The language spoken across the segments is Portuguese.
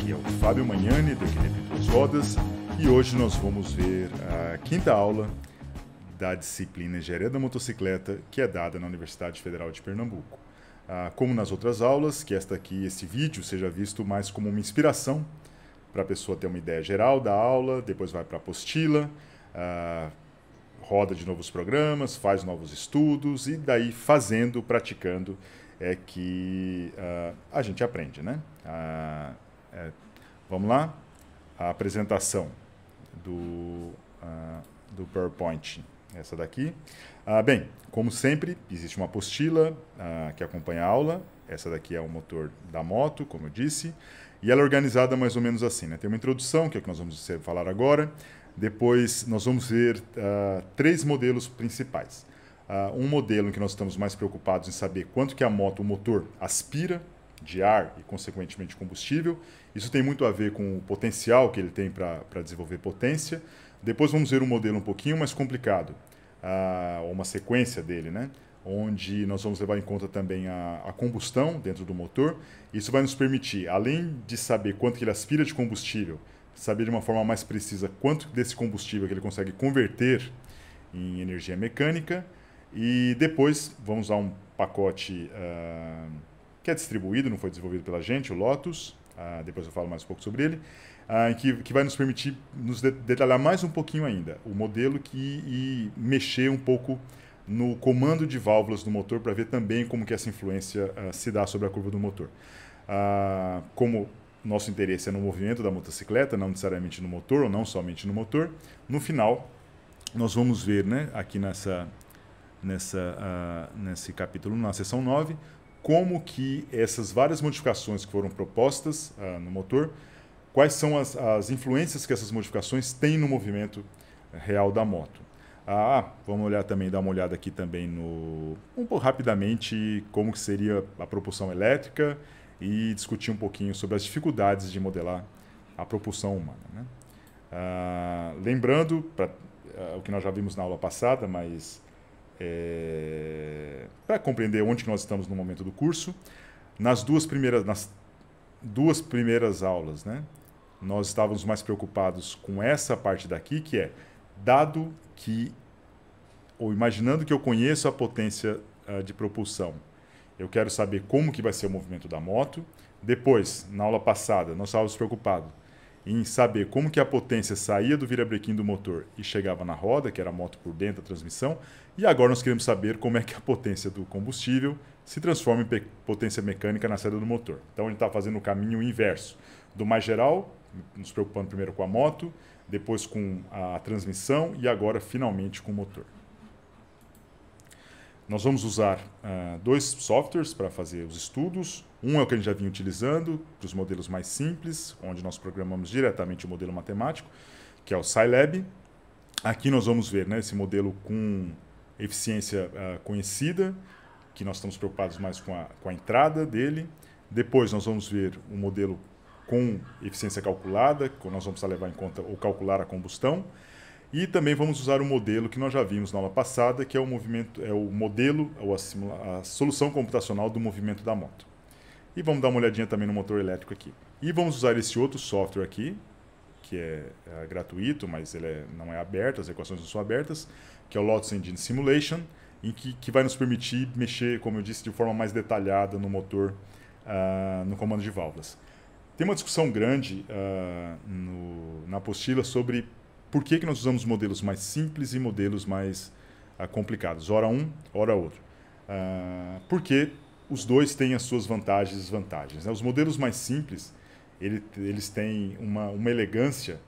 Aqui é o Fábio Magnani, do Equilíbrio Duas Rodas, e hoje nós vamos ver a quinta aula da disciplina Engenharia da Motocicleta, que é dada na Universidade Federal de Pernambuco. Como nas outras aulas, que esse vídeo seja visto mais como uma inspiração para a pessoa ter uma ideia geral da aula, depois vai para a apostila, roda de novos programas, faz novos estudos e daí fazendo, praticando é que a gente aprende, né? Vamos lá? A apresentação do PowerPoint, essa daqui. Bem, como sempre, existe uma apostila que acompanha a aula. Essa daqui é o motor da moto, como eu disse. E ela é organizada mais ou menos assim, né? Tem uma introdução, que é o que nós vamos falar agora. Depois nós vamos ver 3 modelos principais. Um modelo em que nós estamos mais preocupados em saber quanto que o motor aspira de ar e, consequentemente, combustível. Isso tem muito a ver com o potencial que ele tem para desenvolver potência. Depois vamos ver um modelo um pouquinho mais complicado, uma sequência dele, né? Onde nós vamos levar em conta também a combustão dentro do motor. Isso vai nos permitir, além de saber quanto que ele aspira de combustível, saber de uma forma mais precisa quanto desse combustível que ele consegue converter em energia mecânica. E depois vamos usar um pacote que é distribuído, não foi desenvolvido pela gente, o Lotus. Depois eu falo mais um pouco sobre ele. Que vai nos permitir nos detalhar mais um pouquinho ainda o modelo e mexer um pouco no comando de válvulas do motor para ver também como que essa influência se dá sobre a curva do motor. Como nosso interesse é no movimento da motocicleta, não necessariamente no motor, ou não somente no motor, no final nós vamos ver, né, aqui nesse capítulo, na seção 9, como que essas várias modificações que foram propostas no motor, quais são as influências que essas modificações têm no movimento real da moto. Vamos olhar também, dar uma olhada aqui também um pouco rapidamente como que seria a propulsão elétrica e discutir um pouquinho sobre as dificuldades de modelar a propulsão humana, né? Lembrando, o que nós já vimos na aula passada, mas para compreender onde que nós estamos no momento do curso, nas duas primeiras aulas, né, nós estávamos mais preocupados com essa parte daqui, que é, imaginando que eu conheço a potência de propulsão, eu quero saber como que vai ser o movimento da moto. Depois, na aula passada, nós estávamos preocupados em saber como que a potência saía do virabrequim do motor e chegava na roda, que era a moto por dentro da transmissão. E agora nós queremos saber como é que a potência do combustível se transforma em potência mecânica na saída do motor. Então a gente está fazendo o caminho inverso, do mais geral, nos preocupando primeiro com a moto, depois com a transmissão e agora finalmente com o motor. Nós vamos usar 2 softwares para fazer os estudos. Um é o que a gente já vinha utilizando, para os modelos mais simples, onde nós programamos diretamente o modelo matemático, que é o Scilab. Aqui nós vamos ver, né, esse modelo com eficiência conhecida, que nós estamos preocupados mais com a entrada dele. Depois nós vamos ver um modelo com eficiência calculada, que nós vamos levar em conta ou calcular a combustão. E também vamos usar o modelo que nós já vimos na aula passada, que é o modelo ou a solução computacional do movimento da moto. E vamos dar uma olhadinha também no motor elétrico aqui. E vamos usar esse outro software aqui, que é gratuito, mas ele não é aberto, as equações não são abertas, que é o Lotus Engine Simulation, em que vai nos permitir mexer, como eu disse, de forma mais detalhada no motor, no comando de válvulas. Tem uma discussão grande na apostila sobre por que nós usamos modelos mais simples e modelos mais complicados, ora um, ora outro. Porque os dois têm as suas vantagens e desvantagens, né? Os modelos mais simples, eles têm uma elegância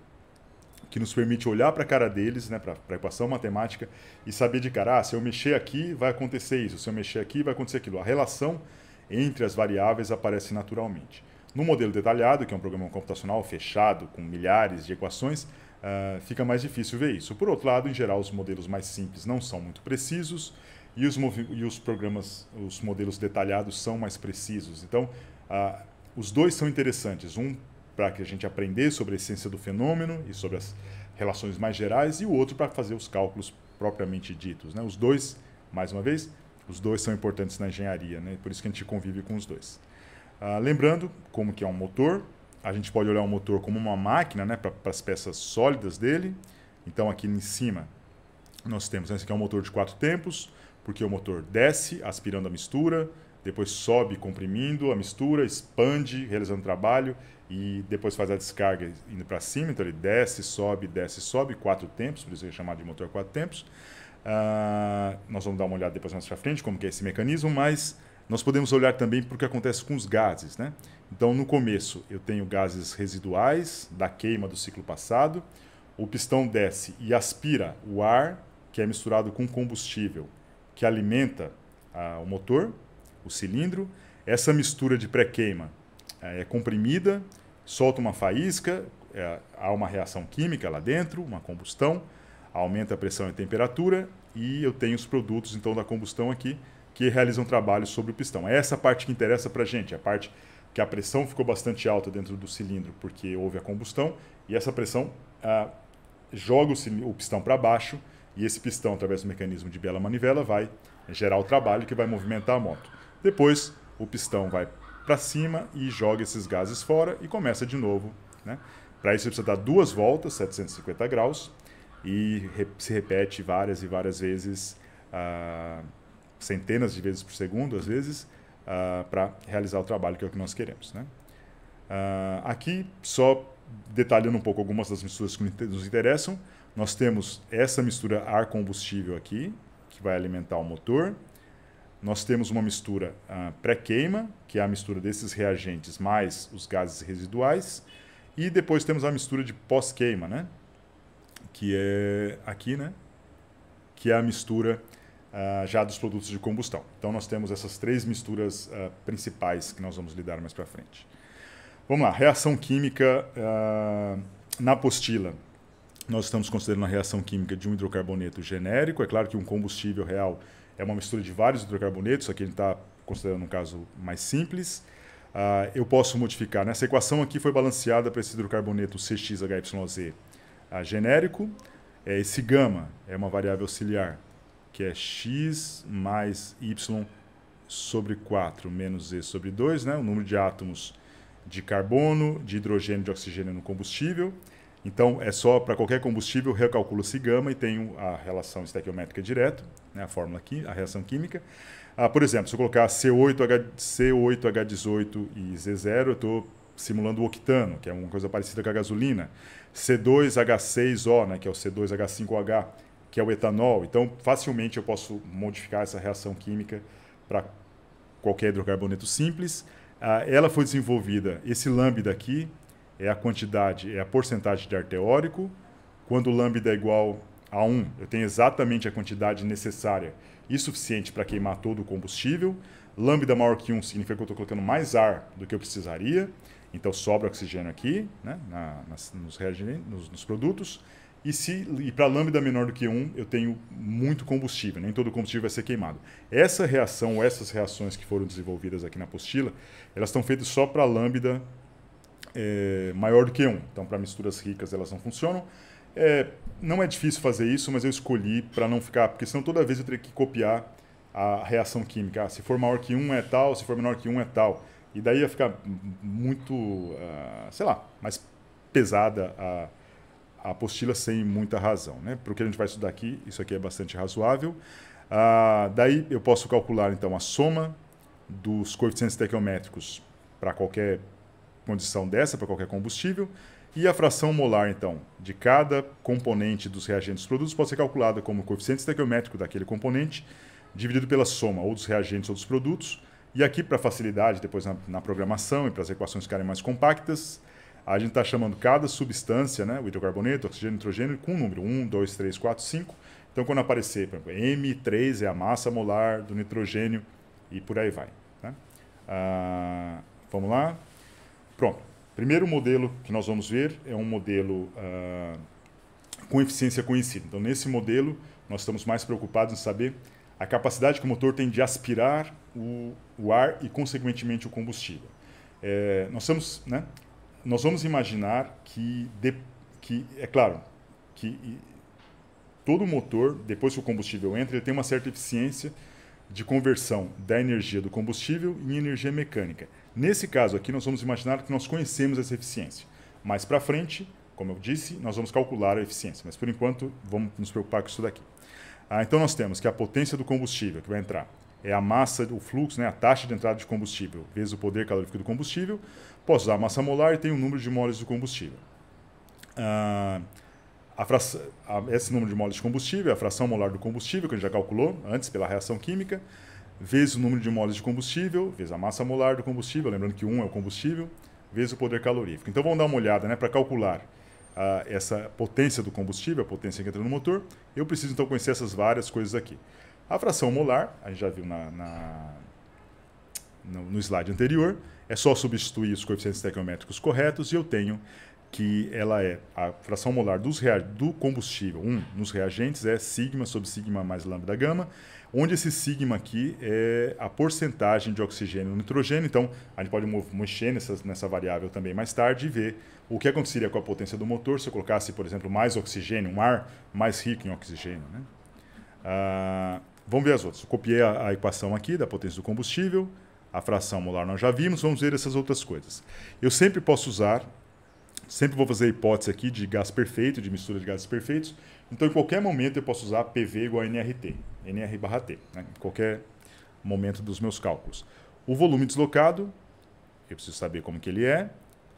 que nos permite olhar para a cara deles, né, para a equação matemática, e saber de cara, se eu mexer aqui, vai acontecer isso, se eu mexer aqui, vai acontecer aquilo. A relação entre as variáveis aparece naturalmente. No modelo detalhado, que é um programa computacional fechado, com milhares de equações, fica mais difícil ver isso. Por outro lado, em geral, os modelos mais simples não são muito precisos e os modelos detalhados são mais precisos. Então, os dois são interessantes. Um para que a gente aprender sobre a essência do fenômeno e sobre as relações mais gerais, e o outro para fazer os cálculos propriamente ditos, né? Os dois, mais uma vez, os dois são importantes na engenharia, né? Por isso que a gente convive com os dois. Lembrando como que é um motor, a gente pode olhar o motor como uma máquina, né, para as peças sólidas dele. Então aqui em cima nós temos, esse aqui é um motor de 4 tempos, porque o motor desce aspirando a mistura, depois sobe comprimindo a mistura, expande, realizando trabalho e depois faz a descarga indo para cima. Então ele desce, sobe, 4 tempos, por isso é chamado de motor 4 tempos. Nós vamos dar uma olhada depois mais para frente como que é esse mecanismo, mas nós podemos olhar também para o que acontece com os gases, né? Então no começo eu tenho gases residuais da queima do ciclo passado, o pistão desce e aspira o ar que é misturado com combustível que alimenta o motor, o cilindro. Essa mistura de pré-queima é comprimida, solta uma faísca, há uma reação química lá dentro, uma combustão, aumenta a pressão e a temperatura e eu tenho os produtos então da combustão aqui que realizam trabalho sobre o pistão. É essa parte que interessa para a gente, a parte que a pressão ficou bastante alta dentro do cilindro porque houve a combustão e essa pressão joga o pistão para baixo e esse pistão, através do mecanismo de biela-manivela, vai gerar o trabalho que vai movimentar a moto. Depois, o pistão vai para cima e joga esses gases fora e começa de novo, né? Para isso, você precisa dar 2 voltas, 750 graus, e se repete várias e várias vezes, centenas de vezes por segundo, às vezes, para realizar o trabalho que é o que nós queremos, né? Aqui, só detalhando um pouco algumas das misturas que nos interessam, nós temos essa mistura ar-combustível aqui, que vai alimentar o motor. Nós temos uma mistura pré-queima, que é a mistura desses reagentes mais os gases residuais. E depois temos a mistura de pós-queima, né? Que é aqui, né? Que é a mistura já dos produtos de combustão. Então nós temos essas 3 misturas principais que nós vamos lidar mais para frente. Vamos lá, reação química na apostila. Nós estamos considerando a reação química de um hidrocarboneto genérico. É claro que um combustível real é uma mistura de vários hidrocarbonetos, aqui a gente está considerando um caso mais simples. Eu posso modificar. Essa equação aqui foi balanceada para esse hidrocarboneto CXHYZ genérico. Esse gama é uma variável auxiliar, que é x mais y sobre 4 menos z sobre 2, né? O número de átomos de carbono, de hidrogênio e de oxigênio no combustível. Então, é só para qualquer combustível, recalcula-se gama e tenho a relação estequiométrica direto, né, a fórmula aqui, a reação química. Por exemplo, se eu colocar C8H18 e Z0, eu estou simulando o octano, que é uma coisa parecida com a gasolina. C2H6O, né, que é o C2H5OH, que é o etanol. Então, facilmente eu posso modificar essa reação química para qualquer hidrocarboneto simples. Ela foi desenvolvida, esse lambda aqui, é a quantidade, é a porcentagem de ar teórico. Quando o lambda é igual a 1, eu tenho exatamente a quantidade necessária e suficiente para queimar todo o combustível. Lambda maior que 1 significa que eu estou colocando mais ar do que eu precisaria. Então sobra oxigênio aqui, né, nos produtos. E para lambda menor do que 1, eu tenho muito combustível. Nem todo o combustível vai ser queimado. Essa reação, ou essas reações que foram desenvolvidas aqui na apostila, elas estão feitas só para lambda maior do que 1. Então, para misturas ricas, elas não funcionam. Não é difícil fazer isso, mas eu escolhi para não ficar... Porque senão toda vez eu teria que copiar a reação química. Se for maior que 1 é tal, se for menor que 1 é tal. E daí ia ficar muito, sei lá, mais pesada a apostila sem muita razão, né? Para o que a gente vai estudar aqui, isso aqui é bastante razoável. Daí eu posso calcular, então, a soma dos coeficientes estequiométricos para qualquer condição dessa, para qualquer combustível, e a fração molar, então, de cada componente dos reagentes dos produtos pode ser calculada como o coeficiente estequiométrico daquele componente, dividido pela soma ou dos reagentes ou dos produtos. E aqui, para facilidade, depois na programação e para as equações ficarem mais compactas, a gente está chamando cada substância, né, o hidrocarboneto, oxigênio, nitrogênio, com um número 1, 2, 3, 4, 5. Então, quando aparecer, por exemplo, M3 é a massa molar do nitrogênio e por aí vai. Né? Vamos lá. Pronto. Primeiro modelo que nós vamos ver é um modelo com eficiência conhecida. Então, nesse modelo, nós estamos mais preocupados em saber a capacidade que o motor tem de aspirar o ar e, consequentemente, o combustível. Nós vamos imaginar que é claro, que todo motor, depois que o combustível entra, ele tem uma certa eficiência de conversão da energia do combustível em energia mecânica. Nesse caso aqui, nós vamos imaginar que nós conhecemos essa eficiência. Mais para frente, como eu disse, nós vamos calcular a eficiência, mas por enquanto vamos nos preocupar com isso daqui. Então nós temos que a potência do combustível que vai entrar é a massa, o fluxo, né, a taxa de entrada de combustível vezes o poder calórico do combustível. Posso usar a massa molar e tenho o número de moles do combustível. Esse número de moles de combustível é a fração molar do combustível, que a gente já calculou antes pela reação química, vezes o número de moles de combustível, vezes a massa molar do combustível, lembrando que 1 é o combustível, vezes o poder calorífico. Então vamos dar uma olhada, né, para calcular essa potência do combustível, a potência que entra no motor. Eu preciso então conhecer essas várias coisas aqui. A fração molar, a gente já viu no slide anterior, é só substituir os coeficientes estequiométricos corretos e eu tenho que ela é a fração molar do combustível, nos reagentes, é sigma sobre sigma mais lambda gama, onde esse sigma aqui é a porcentagem de oxigênio no nitrogênio. Então, a gente pode mexer nessa variável também mais tarde e ver o que aconteceria com a potência do motor se eu colocasse, por exemplo, mais oxigênio, um ar mais rico em oxigênio, né? Vamos ver as outras. Eu copiei a equação aqui da potência do combustível, a fração molar nós já vimos, vamos ver essas outras coisas. Eu sempre posso usar, sempre vou fazer a hipótese aqui de gás perfeito, de mistura de gases perfeitos, então em qualquer momento eu posso usar PV igual a NRT, NR/T, né? Em qualquer momento dos meus cálculos. O volume deslocado, eu preciso saber como que ele é.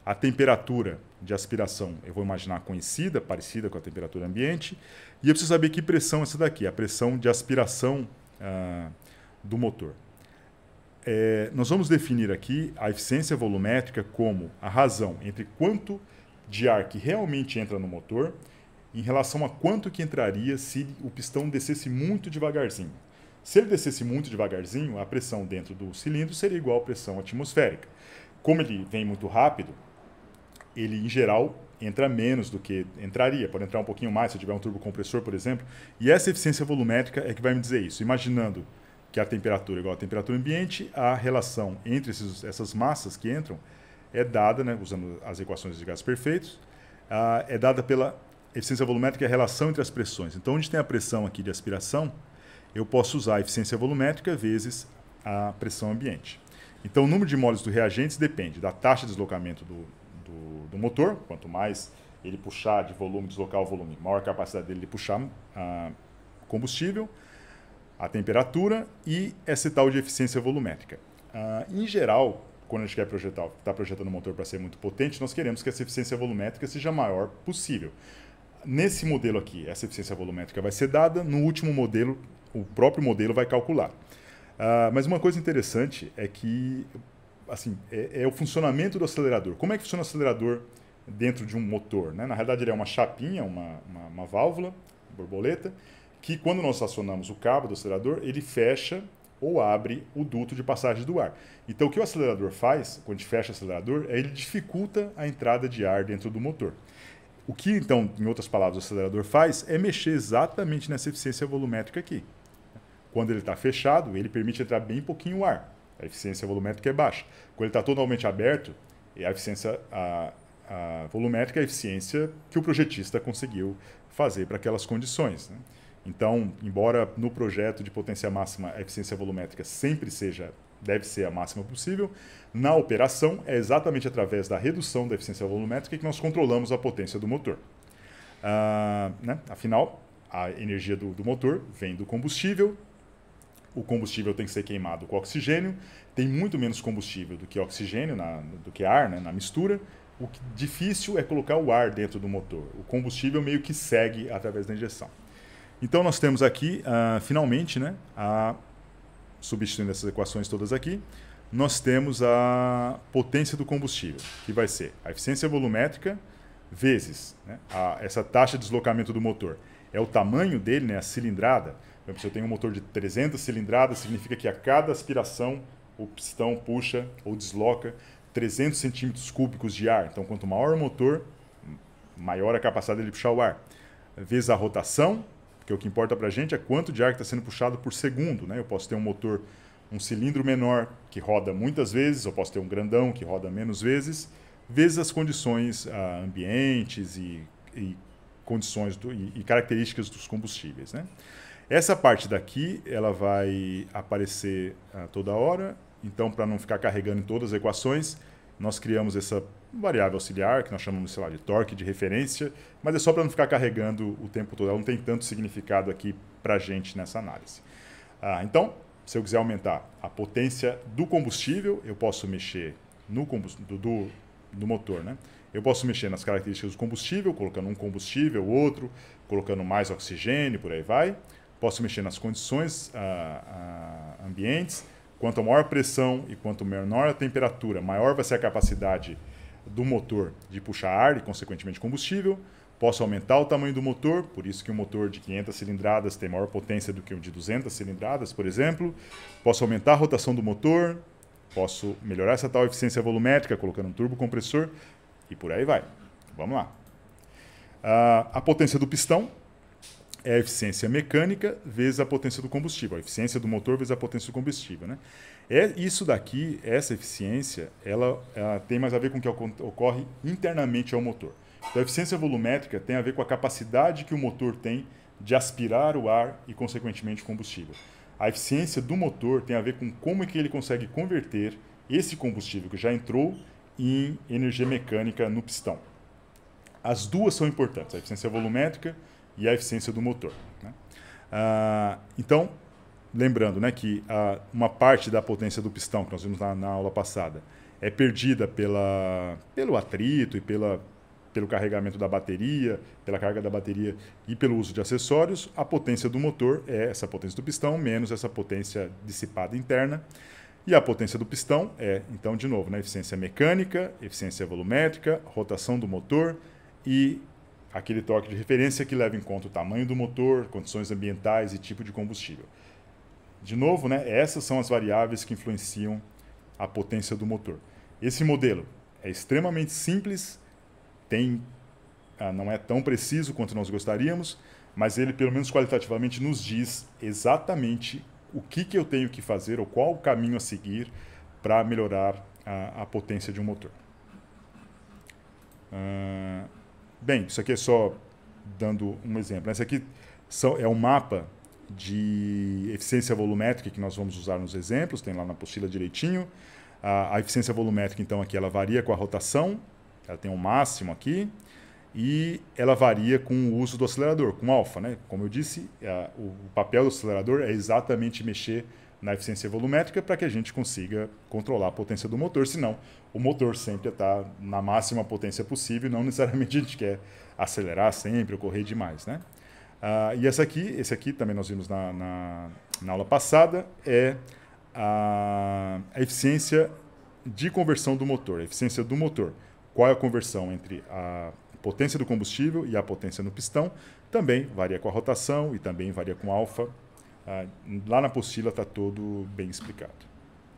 A temperatura de aspiração, eu vou imaginar conhecida, parecida com a temperatura ambiente. E eu preciso saber que pressão é essa daqui, a pressão de aspiração do motor. Nós vamos definir aqui a eficiência volumétrica como a razão entre quanto de ar que realmente entra no motor em relação a quanto que entraria se o pistão descesse muito devagarzinho. Se ele descesse muito devagarzinho, a pressão dentro do cilindro seria igual à pressão atmosférica. Como ele vem muito rápido, ele, em geral, entra menos do que entraria. Pode entrar um pouquinho mais se eu tiver um turbocompressor, por exemplo. E essa eficiência volumétrica é que vai me dizer isso. Imaginando que a temperatura é igual à temperatura ambiente, a relação entre essas massas que entram é dada, né, usando as equações de gases perfeitos, é dada pela eficiência volumétrica, é a relação entre as pressões. Então, onde tem a pressão aqui de aspiração, eu posso usar a eficiência volumétrica vezes a pressão ambiente. Então, o número de moles do reagentes depende da taxa de deslocamento do motor. Quanto mais ele puxar de volume, deslocar o volume, maior a capacidade dele de puxar combustível, a temperatura e essa tal de eficiência volumétrica. Em geral, quando a gente quer está projetando o motor para ser muito potente, nós queremos que essa eficiência volumétrica seja a maior possível. Nesse modelo aqui, essa eficiência volumétrica vai ser dada, no último modelo, o próprio modelo vai calcular. Mas uma coisa interessante é que assim, é o funcionamento do acelerador. Como é que funciona o acelerador dentro de um motor, né? Na realidade, ele é uma chapinha, uma válvula, borboleta, que quando nós acionamos o cabo do acelerador, ele fecha ou abre o duto de passagem do ar. Então, o que o acelerador faz, quando a gente fecha o acelerador, é ele dificulta a entrada de ar dentro do motor. O que, então, em outras palavras, o acelerador faz é mexer exatamente nessa eficiência volumétrica aqui. Quando ele está fechado, ele permite entrar bem pouquinho ar. A eficiência volumétrica é baixa. Quando ele está totalmente aberto, a eficiência volumétrica é a eficiência que o projetista conseguiu fazer para aquelas condições, né? Então, embora no projeto de potência máxima a eficiência volumétrica sempre deve ser a máxima possível, na operação é exatamente através da redução da eficiência volumétrica que nós controlamos a potência do motor. Né? Afinal, a energia do motor vem do combustível. O combustível tem que ser queimado com oxigênio, tem muito menos combustível do que oxigênio, do que ar, né, na mistura. O que difícil é colocar o ar dentro do motor. O combustível meio que segue através da injeção. Então nós temos aqui, finalmente, né, substituindo essas equações todas aqui, nós temos a potência do combustível, que vai ser a eficiência volumétrica vezes, né, essa taxa de deslocamento do motor. É o tamanho dele, né, a cilindrada. Se eu tenho um motor de 300 cilindradas, significa que a cada aspiração o pistão puxa ou desloca 300 centímetros cúbicos de ar. Então, quanto maior o motor, maior a capacidade dele puxar o ar. Vezes a rotação, porque o que importa para a gente é quanto de ar que está sendo puxado por segundo, né? Eu posso ter um motor, um cilindro menor que roda muitas vezes, eu posso ter um grandão que roda menos vezes, vezes as condições ambientes e condições e características dos combustíveis, né? Essa parte daqui, ela vai aparecer toda hora. Então, para não ficar carregando em todas as equações, nós criamos essa variável auxiliar, que nós chamamos, sei lá, de torque de referência, mas é só para não ficar carregando o tempo todo. Ela não tem tanto significado aqui para a gente nessa análise. Então, se eu quiser aumentar a potência do combustível, eu posso mexer no do motor, né? Eu posso mexer nas características do combustível, colocando um combustível, outro, colocando mais oxigênio, por aí vai. Posso mexer nas condições ambientes. Quanto maior a pressão e quanto menor a temperatura, maior vai ser a capacidade do motor de puxar ar e, consequentemente, combustível. Posso aumentar o tamanho do motor, por isso que um motor de 500 cilindradas tem maior potência do que um de 200 cilindradas, por exemplo. Posso aumentar a rotação do motor, posso melhorar essa tal eficiência volumétrica colocando um turbocompressor e por aí vai. Vamos lá. A potência do pistão é a eficiência mecânica vezes a potência do combustível, a eficiência do motor vezes a potência do combustível, né? Isso daqui, essa eficiência, ela tem mais a ver com o que ocorre internamente ao motor. Então, a eficiência volumétrica tem a ver com a capacidade que o motor tem de aspirar o ar e, consequentemente, o combustível. A eficiência do motor tem a ver com como é que ele consegue converter esse combustível que já entrou em energia mecânica no pistão. As duas são importantes, a eficiência volumétrica e a eficiência do motor, né? Então, lembrando, né, que uma parte da potência do pistão, que nós vimos na aula passada, é perdida pelo atrito e pelo carregamento da bateria, pela carga da bateria e pelo uso de acessórios. A potência do motor é essa potência do pistão menos essa potência dissipada interna. E a potência do pistão é, então, de novo, né, eficiência mecânica, eficiência volumétrica, rotação do motor e aquele torque de referência que leva em conta o tamanho do motor, condições ambientais e tipo de combustível. De novo, né, essas são as variáveis que influenciam a potência do motor. Esse modelo é extremamente simples, não é tão preciso quanto nós gostaríamos, mas ele, pelo menos qualitativamente, nos diz exatamente o que eu tenho que fazer ou qual o caminho a seguir para melhorar a potência de um motor. Bem, isso aqui é só dando um exemplo. Esse aqui é um mapa de eficiência volumétrica que nós vamos usar nos exemplos, tem lá na apostila direitinho. A eficiência volumétrica, então, aqui ela varia com a rotação, ela tem um máximo aqui, e ela varia com o uso do acelerador, com alfa, né? Como eu disse, o papel do acelerador é exatamente mexer na eficiência volumétrica para que a gente consiga controlar a potência do motor, senão o motor sempre está na máxima potência possível, não necessariamente a gente quer acelerar sempre ou correr demais, né? E esse aqui também nós vimos na aula passada, é a eficiência de conversão do motor, a eficiência do motor. Qual é a conversão entre a potência do combustível e a potência no pistão? Também varia com a rotação e também varia com alfa. Lá na apostila está todo bem explicado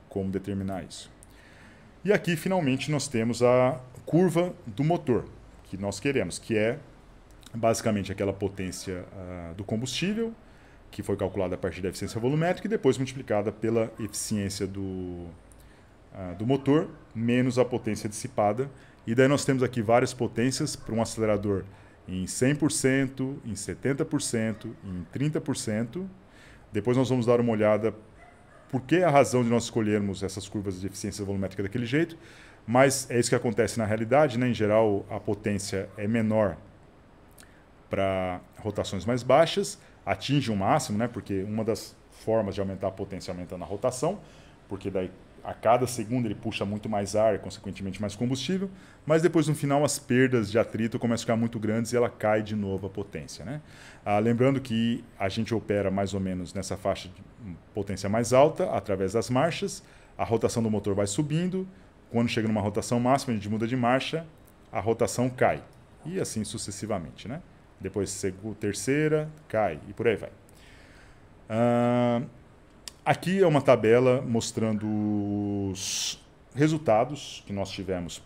como determinar isso. E aqui, finalmente, nós temos a curva do motor que nós queremos, que é basicamente aquela potência do combustível, que foi calculada a partir da eficiência volumétrica e depois multiplicada pela eficiência do motor, menos a potência dissipada. E daí nós temos aqui várias potências para um acelerador em 100%, em 70%, em 30%. Depois nós vamos dar uma olhada por que a razão de nós escolhermos essas curvas de eficiência volumétrica daquele jeito, mas é isso que acontece na realidade, né? Em geral, a potência é menor para rotações mais baixas, atinge um máximo, né? Porque uma das formas de aumentar a potência é aumentando a rotação, porque daí a cada segundo ele puxa muito mais ar e, consequentemente, mais combustível, mas depois, no final, as perdas de atrito começam a ficar muito grandes e ela cai de novo a potência, né? Lembrando que a gente opera mais ou menos nessa faixa de potência mais alta, através das marchas, a rotação do motor vai subindo, quando chega numa rotação máxima, a gente muda de marcha, a rotação cai, e assim sucessivamente, né? Depois, terceira, cai, e por aí vai. Aqui é uma tabela mostrando os resultados que nós tivemos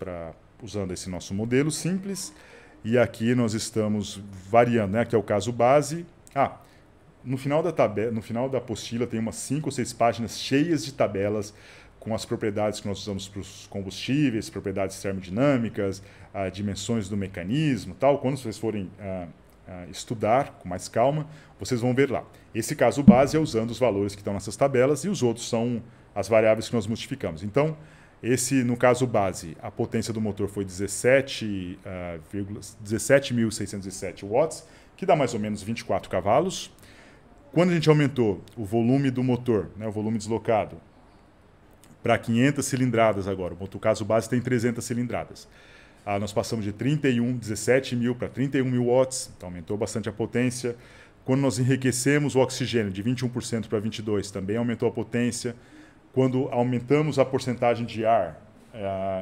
usando esse nosso modelo simples. E aqui nós estamos variando, né? Aqui é o caso base. No final da tabela, no final da apostila tem umas 5 ou 6 páginas cheias de tabelas com as propriedades que nós usamos para os combustíveis, propriedades termodinâmicas, dimensões do mecanismo, tal. Quando vocês forem estudar com mais calma, vocês vão ver lá. Esse caso base é usando os valores que estão nessas tabelas e os outros são as variáveis que nós multiplicamos. Então, no caso base, a potência do motor foi 17.607 watts, que dá mais ou menos 24 cavalos. Quando a gente aumentou o volume do motor, né, o volume deslocado, para 500 cilindradas agora, o caso base tem 300 cilindradas. Nós passamos de 17 mil para 31 mil watts, então aumentou bastante a potência. Quando nós enriquecemos o oxigênio de 21% para 22%, também aumentou a potência. Quando aumentamos a porcentagem de ar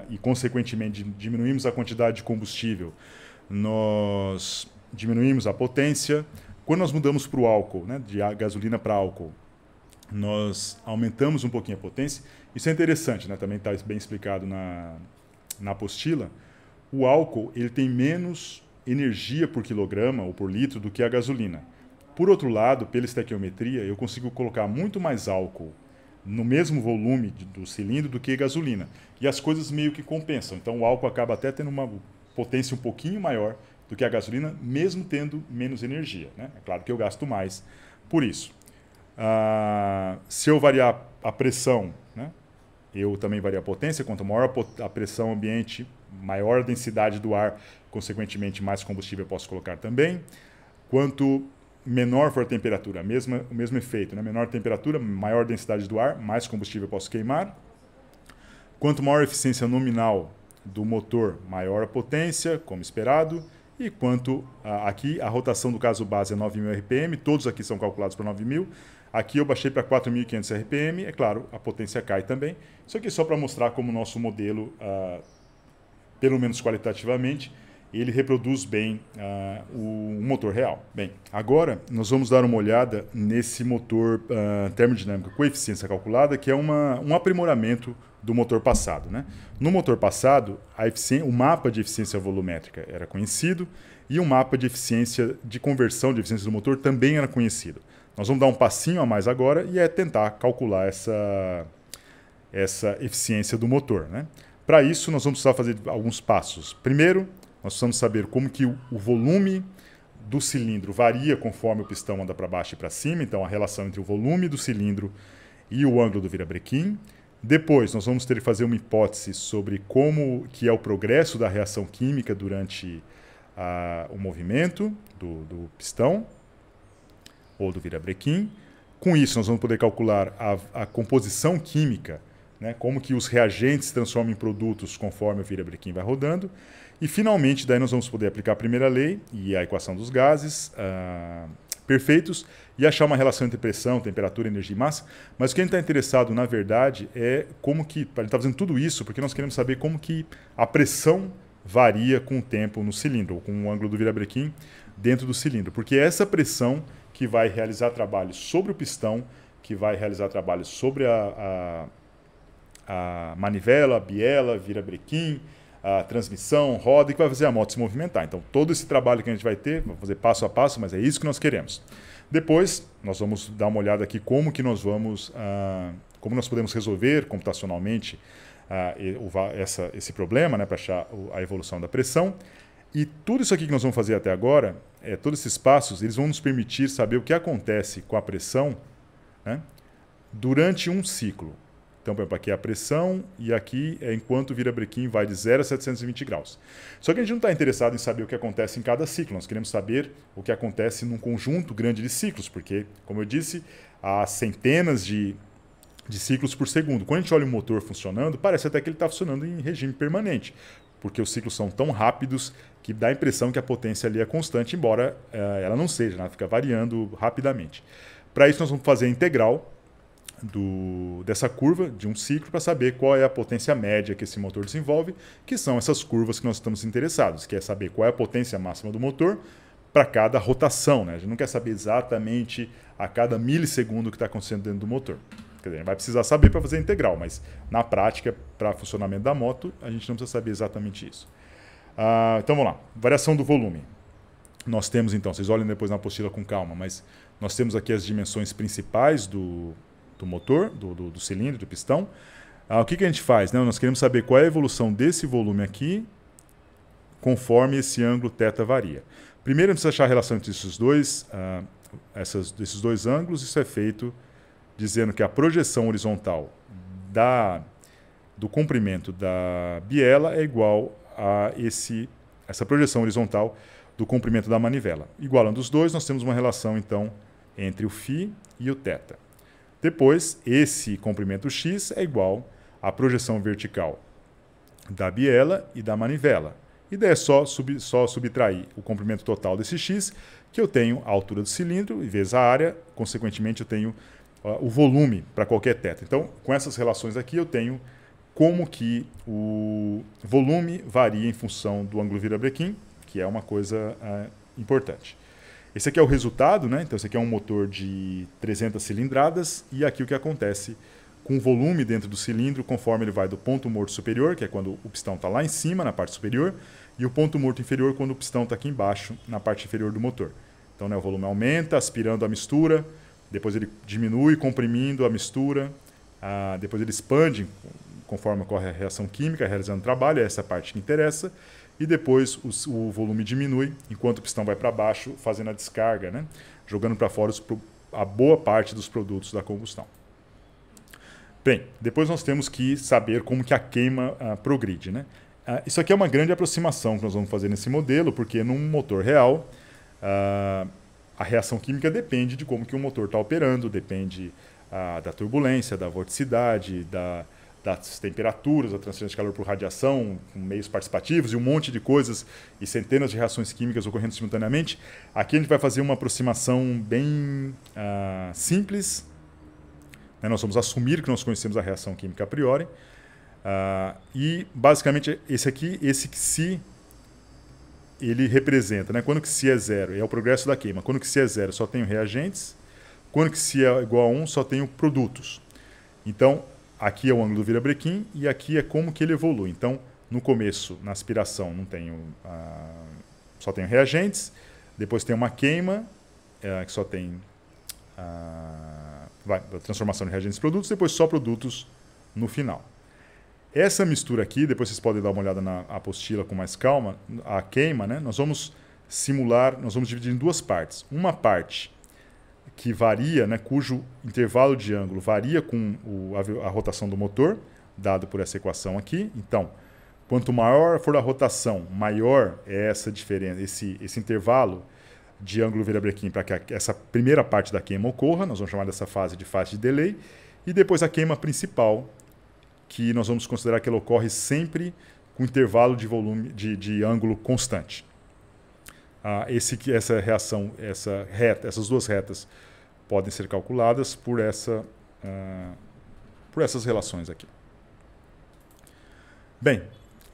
e, consequentemente, diminuímos a quantidade de combustível, nós diminuímos a potência. Quando nós mudamos para o álcool, né, de gasolina para álcool, nós aumentamos um pouquinho a potência. Isso é interessante, né? Também está bem explicado na apostila. O álcool ele tem menos energia por quilograma ou por litro do que a gasolina. Por outro lado, pela estequiometria, eu consigo colocar muito mais álcool no mesmo volume do cilindro do que gasolina. E as coisas meio que compensam. Então o álcool acaba até tendo uma potência um pouquinho maior do que a gasolina, mesmo tendo menos energia, né? É claro que eu gasto mais por isso. Se eu variar a pressão, né, eu também vario a potência. Quanto maior a pressão ambiente, maior a densidade do ar, consequentemente mais combustível eu posso colocar também. Quanto menor for a temperatura, o mesmo efeito, né? Menor temperatura, maior densidade do ar, mais combustível eu posso queimar. Quanto maior a eficiência nominal do motor, maior a potência, como esperado. E quanto aqui, a rotação do caso base é 9.000 RPM, todos aqui são calculados para 9.000. Aqui eu baixei para 4.500 RPM, é claro, a potência cai também. Isso aqui é só para mostrar como o nosso modelo, pelo menos qualitativamente, ele reproduz bem o motor real. Bem, agora nós vamos dar uma olhada nesse motor termodinâmico com eficiência calculada, que é um aprimoramento do motor passado, né? No motor passado, o mapa de eficiência volumétrica era conhecido e o mapa de eficiência de conversão de eficiência do motor também era conhecido. Nós vamos dar um passinho a mais agora e é tentar calcular essa eficiência do motor, né? Para isso, nós vamos precisar fazer alguns passos. Primeiro, nós precisamos saber como que o volume do cilindro varia conforme o pistão anda para baixo e para cima, então a relação entre o volume do cilindro e o ângulo do virabrequim. Depois, nós vamos ter que fazer uma hipótese sobre como que é o progresso da reação química durante o movimento do pistão ou do virabrequim. Com isso, nós vamos poder calcular a composição química, né, como que os reagentes se transformam em produtos conforme o virabrequim vai rodando. E, finalmente, daí nós vamos poder aplicar a primeira lei e a equação dos gases perfeitos e achar uma relação entre pressão, temperatura, energia e massa. Mas o que a gente está interessado, na verdade, é como que... A gente está fazendo tudo isso porque nós queremos saber como que a pressão varia com o tempo no cilindro, ou com o ângulo do virabrequim dentro do cilindro. Porque é essa pressão que vai realizar trabalho sobre o pistão, que vai realizar trabalho sobre a manivela, a biela, virabrequim, a transmissão, roda, e que vai fazer a moto se movimentar. Então, todo esse trabalho que a gente vai ter, vamos fazer passo a passo, mas é isso que nós queremos. Depois, nós vamos dar uma olhada aqui como nós podemos resolver computacionalmente esse problema, né, para achar a evolução da pressão. E tudo isso aqui que nós vamos fazer até agora, todos esses passos, eles vão nos permitir saber o que acontece com a pressão, né, durante um ciclo. Então, por exemplo, aqui é a pressão e aqui é enquanto o virabrequim vai de 0 a 720 graus. Só que a gente não está interessado em saber o que acontece em cada ciclo. Nós queremos saber o que acontece num conjunto grande de ciclos, porque, como eu disse, há centenas de ciclos por segundo. Quando a gente olha o motor funcionando, parece até que ele está funcionando em regime permanente, porque os ciclos são tão rápidos que dá a impressão que a potência ali é constante, embora ela não seja, né? Ela fica variando rapidamente. Para isso, nós vamos fazer a integral dessa curva de um ciclo para saber qual é a potência média que esse motor desenvolve, que são essas curvas que nós estamos interessados, que é saber qual é a potência máxima do motor para cada rotação, né? A gente não quer saber exatamente a cada milissegundo o que está acontecendo dentro do motor. Quer dizer, a gente vai precisar saber para fazer a integral, mas na prática, para funcionamento da moto, a gente não precisa saber exatamente isso. Então vamos lá, variação do volume. Nós temos então, vocês olhem depois na apostila com calma, mas nós temos aqui as dimensões principais do motor, do cilindro, do pistão. O que a gente faz? Né? Nós queremos saber qual é a evolução desse volume aqui, conforme esse ângulo θ varia. Primeiro, a gente precisa achar a relação entre esses dois, esses dois ângulos. Isso é feito dizendo que a projeção horizontal do comprimento da biela é igual a essa projeção horizontal do comprimento da manivela. Igualando os dois, nós temos uma relação, então, entre o φ e o θ. Depois, esse comprimento x é igual à projeção vertical da biela e da manivela. E daí é só subtrair o comprimento total desse x, que eu tenho a altura do cilindro, e vezes a área, consequentemente eu tenho o volume para qualquer θ. Então, com essas relações aqui, eu tenho como que o volume varia em função do ângulo Villebrequin, que é uma coisa importante. Esse aqui é o resultado, né? Então esse aqui é um motor de 300 cilindradas, e aqui o que acontece com o volume dentro do cilindro, conforme ele vai do ponto morto superior, que é quando o pistão está lá em cima, na parte superior, e o ponto morto inferior, quando o pistão está aqui embaixo, na parte inferior do motor. Então, né, o volume aumenta, aspirando a mistura, depois ele diminui, comprimindo a mistura, depois ele expande, conforme ocorre a reação química, realizando trabalho, essa é a parte que interessa, e depois o volume diminui, enquanto o pistão vai para baixo, fazendo a descarga, né? Jogando para fora a boa parte dos produtos da combustão. Bem, depois nós temos que saber como que a queima progride, né? Isso aqui é uma grande aproximação que nós vamos fazer nesse modelo, porque num motor real, a reação química depende de como que o motor está operando, depende da turbulência, da vorticidade, das temperaturas, da transferência de calor por radiação, com meios participativos e um monte de coisas e centenas de reações químicas ocorrendo simultaneamente. Aqui a gente vai fazer uma aproximação bem simples. Né? Nós vamos assumir que nós conhecemos a reação química a priori. E basicamente esse Xi, ele representa, né? Quando que Xi é zero, é o progresso da queima. Quando que Xi é zero, só tenho reagentes. Quando que Xi é igual a 1, só tenho produtos. Então, aqui é o ângulo do Villebrequin e aqui é como que ele evolui. Então, no começo, na aspiração, não tenho, só tenho reagentes. Depois tem uma queima, que só tem a transformação de reagentes em produtos. Depois só produtos no final. Essa mistura aqui, depois vocês podem dar uma olhada na apostila com mais calma, a queima, né? Nós vamos simular, nós vamos dividir em duas partes. Uma parte que varia, né, cujo intervalo de ângulo varia com a rotação do motor, dado por essa equação aqui. Então, quanto maior for a rotação, maior é essa diferença, esse intervalo de ângulo Villebrequin para que essa primeira parte da queima ocorra. Nós vamos chamar dessa fase de delay. E depois a queima principal, que nós vamos considerar que ela ocorre sempre com intervalo de volume de ângulo constante. Essa reação, essas duas retas podem ser calculadas por essas relações aqui. Bem,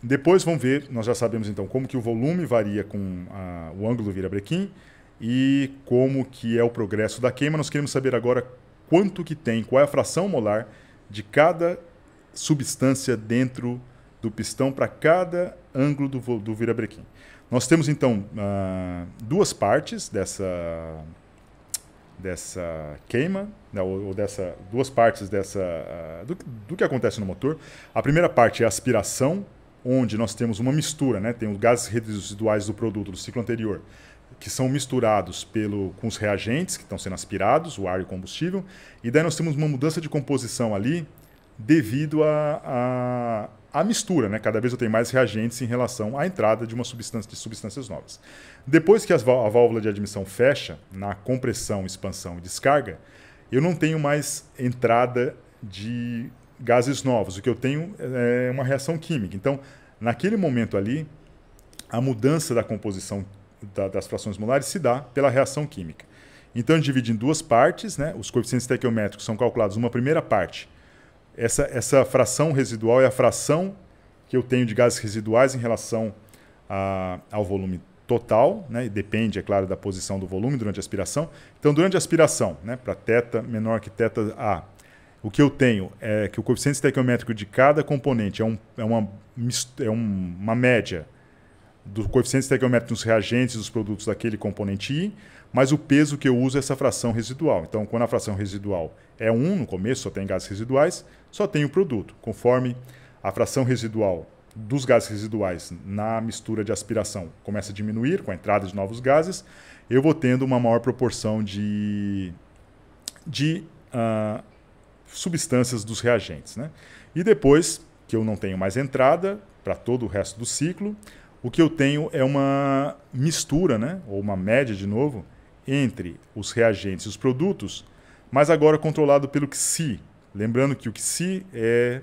depois vamos ver, nós já sabemos então como que o volume varia com o ângulo Villebrequin e como que é o progresso da queima. Nós queremos saber agora quanto que tem, qual é a fração molar de cada substância dentro do pistão para cada ângulo do Villebrequin. Nós temos então duas partes dessa queima, né, ou duas partes do que acontece no motor. A primeira parte é a aspiração, onde nós temos uma mistura, né, tem os gases residuais do produto do ciclo anterior, que são misturados com os reagentes que estão sendo aspirados, o ar e o combustível, e daí nós temos uma mudança de composição ali devido à mistura, né? Cada vez eu tenho mais reagentes em relação à entrada de substâncias novas. Depois que a válvula de admissão fecha, na compressão, expansão e descarga, eu não tenho mais entrada de gases novos. O que eu tenho é uma reação química. Então, naquele momento ali, a mudança da composição das frações molares se dá pela reação química. Então, a gente divide em duas partes, né? Os coeficientes estequiométricos são calculados numa primeira parte. Essa fração residual é a fração que eu tenho de gases residuais em relação ao volume total, né? E depende, é claro, da posição do volume durante a aspiração. Então, durante a aspiração, né, para θ menor que θA, o que eu tenho é que o coeficiente estequiométrico de cada componente é uma média do coeficiente estequiométrico dos reagentes dos produtos daquele componente I, mas o peso que eu uso é essa fração residual. Então, quando a fração residual é 1, no começo só tem gases residuais, só tem o produto. Conforme a fração residual dos gases residuais na mistura de aspiração começa a diminuir com a entrada de novos gases, eu vou tendo uma maior proporção de substâncias dos reagentes, né? E depois que eu não tenho mais entrada para todo o resto do ciclo, o que eu tenho é uma mistura, né? Ou uma média de novo, entre os reagentes e os produtos, mas agora controlado pelo QC. Lembrando que o QC é